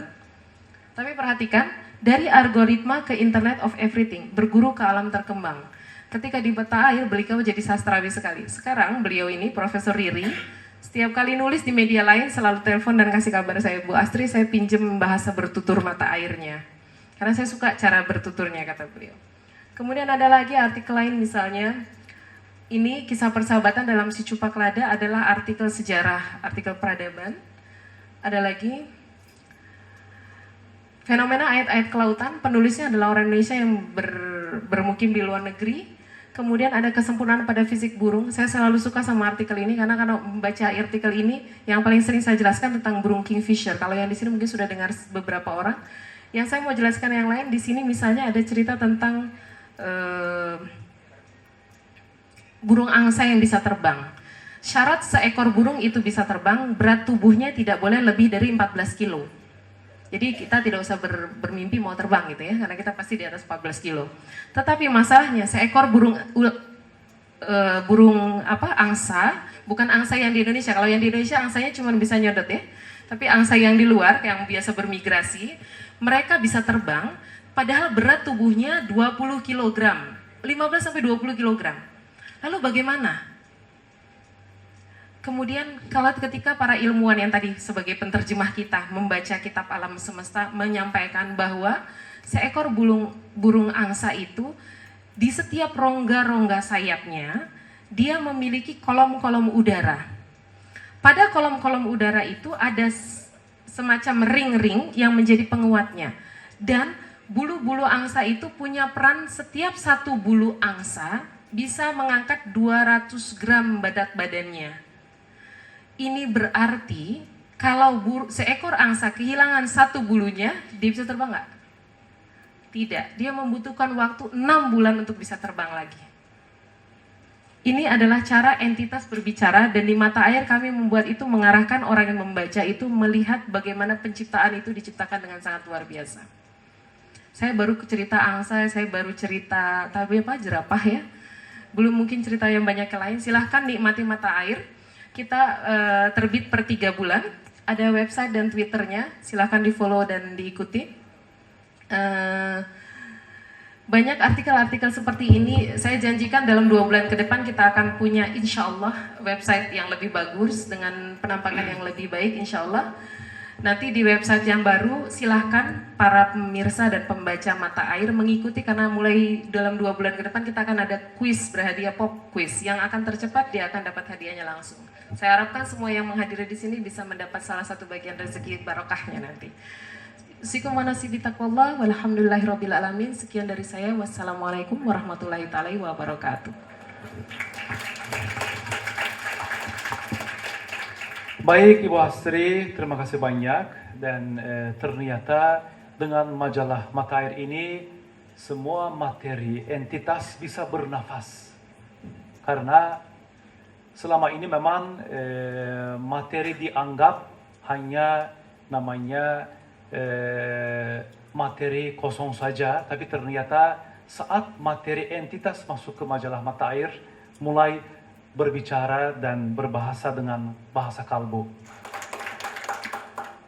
Tapi perhatikan, dari algoritma ke Internet of Everything, berguru ke alam terkembang. Ketika di Mata Air, beliau jadi sastrawi sekali. Sekarang beliau ini, Profesor Riri, setiap kali nulis di media lain selalu telepon dan kasih kabar saya, Bu Astri, saya pinjem bahasa bertutur mata airnya. Karena saya suka cara bertuturnya, kata beliau. Kemudian ada lagi artikel lain misalnya, ini kisah persahabatan dalam Si Cupak Lada adalah artikel sejarah, artikel peradaban. Ada lagi, fenomena ayat-ayat kelautan, penulisnya adalah orang Indonesia yang bermukim di luar negeri. kemudian ada kesempurnaan pada fisik burung. Saya selalu suka sama artikel ini karena membaca artikel ini yang paling sering saya jelaskan tentang burung kingfisher. Kalau yang di sini mungkin sudah dengar beberapa orang. Yang saya mau jelaskan yang lain di sini misalnya ada cerita tentang burung angsa yang bisa terbang. Syarat seekor burung itu bisa terbang, berat tubuhnya tidak boleh lebih dari 14 kilo. Jadi kita tidak usah bermimpi mau terbang gitu ya, karena kita pasti di atas 14 kilo. Tetapi masalahnya seekor angsa, bukan angsa yang di Indonesia. Kalau yang di Indonesia angsanya cuma bisa nyodot ya. Tapi angsa yang di luar yang biasa bermigrasi, mereka bisa terbang padahal berat tubuhnya 20 kg, 15 sampai 20 kg. Lalu bagaimana? Kemudian kalau ketika para ilmuwan yang tadi sebagai penterjemah kita membaca kitab alam semesta menyampaikan bahwa seekor burung angsa itu di setiap rongga-rongga sayapnya dia memiliki kolom-kolom udara. Pada kolom-kolom udara itu ada semacam ring-ring yang menjadi penguatnya. Dan bulu-bulu angsa itu punya peran, setiap satu bulu angsa bisa mengangkat 200 gram berat badannya. Ini berarti kalau seekor angsa kehilangan satu bulunya, dia bisa terbang nggak? Tidak, dia membutuhkan waktu 6 bulan untuk bisa terbang lagi. Ini adalah cara entitas berbicara dan di mata air kami membuat itu mengarahkan orang yang membaca itu melihat bagaimana penciptaan itu diciptakan dengan sangat luar biasa. Saya baru cerita angsa, saya baru cerita jerapah ya. Belum mungkin cerita yang banyak yang lain, silahkan nikmati mata air. Kita terbit per 3 bulan, ada website dan Twitternya, silahkan di follow dan diikuti. Banyak artikel-artikel seperti ini, saya janjikan dalam 2 bulan ke depan kita akan punya insya Allah website yang lebih bagus dengan penampakan yang lebih baik insya Allah. Nanti di website yang baru silahkan para pemirsa dan pembaca mata air mengikuti karena mulai dalam 2 bulan ke depan kita akan ada kuis berhadiah pop quiz yang akan tercepat dia akan dapat hadiahnya langsung. Saya harapkan semua yang menghadiri di sini bisa mendapat salah satu bagian rezeki barokahnya nanti. Sikum wa nasibi taqwallah walhamdulillahirabbil alamin. Sekian dari saya. Wassalamualaikum warahmatullahi taala wabarakatuh. Baik Ibu Astri, terima kasih banyak. Dan ternyata dengan majalah Mata Air ini semua materi entitas bisa bernafas. Karena selama ini memang materi dianggap hanya namanya materi kosong saja, tapi ternyata saat materi entitas masuk ke majalah Mata Air mulai berbicara dan berbahasa dengan bahasa kalbu.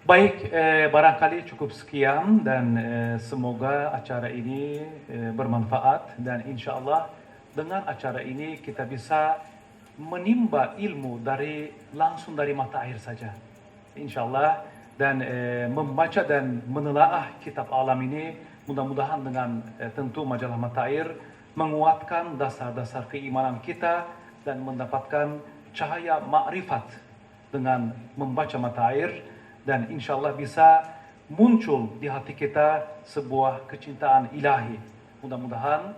Baik, barangkali cukup sekian dan semoga acara ini bermanfaat dan insya Allah dengan acara ini kita bisa menimba ilmu langsung dari mata air saja. Insya Allah dan membaca dan menelaah kitab alam ini mudah-mudahan dengan tentu majalah Mata Air menguatkan dasar-dasar keimanan kita dan mendapatkan cahaya makrifat dengan membaca Mata Air dan insya Allah bisa muncul di hati kita sebuah kecintaan ilahi. Mudah-mudahan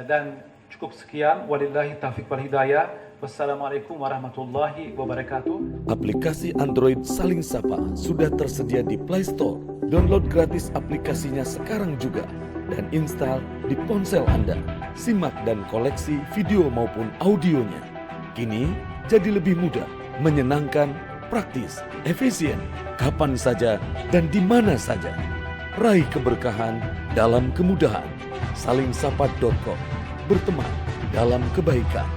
dan cukup sekian. Walillahi taufiq wal hidayah. Wassalamualaikum warahmatullahi wabarakatuh. Aplikasi Android Saling Sapa sudah tersedia di Play Store. Download gratis aplikasinya sekarang juga dan install di ponsel Anda. Simak dan koleksi video maupun audionya. Kini jadi lebih mudah, menyenangkan, praktis, efisien, kapan saja dan di mana saja. Raih keberkahan dalam kemudahan. Salingsapa.com. Berteman dalam kebaikan.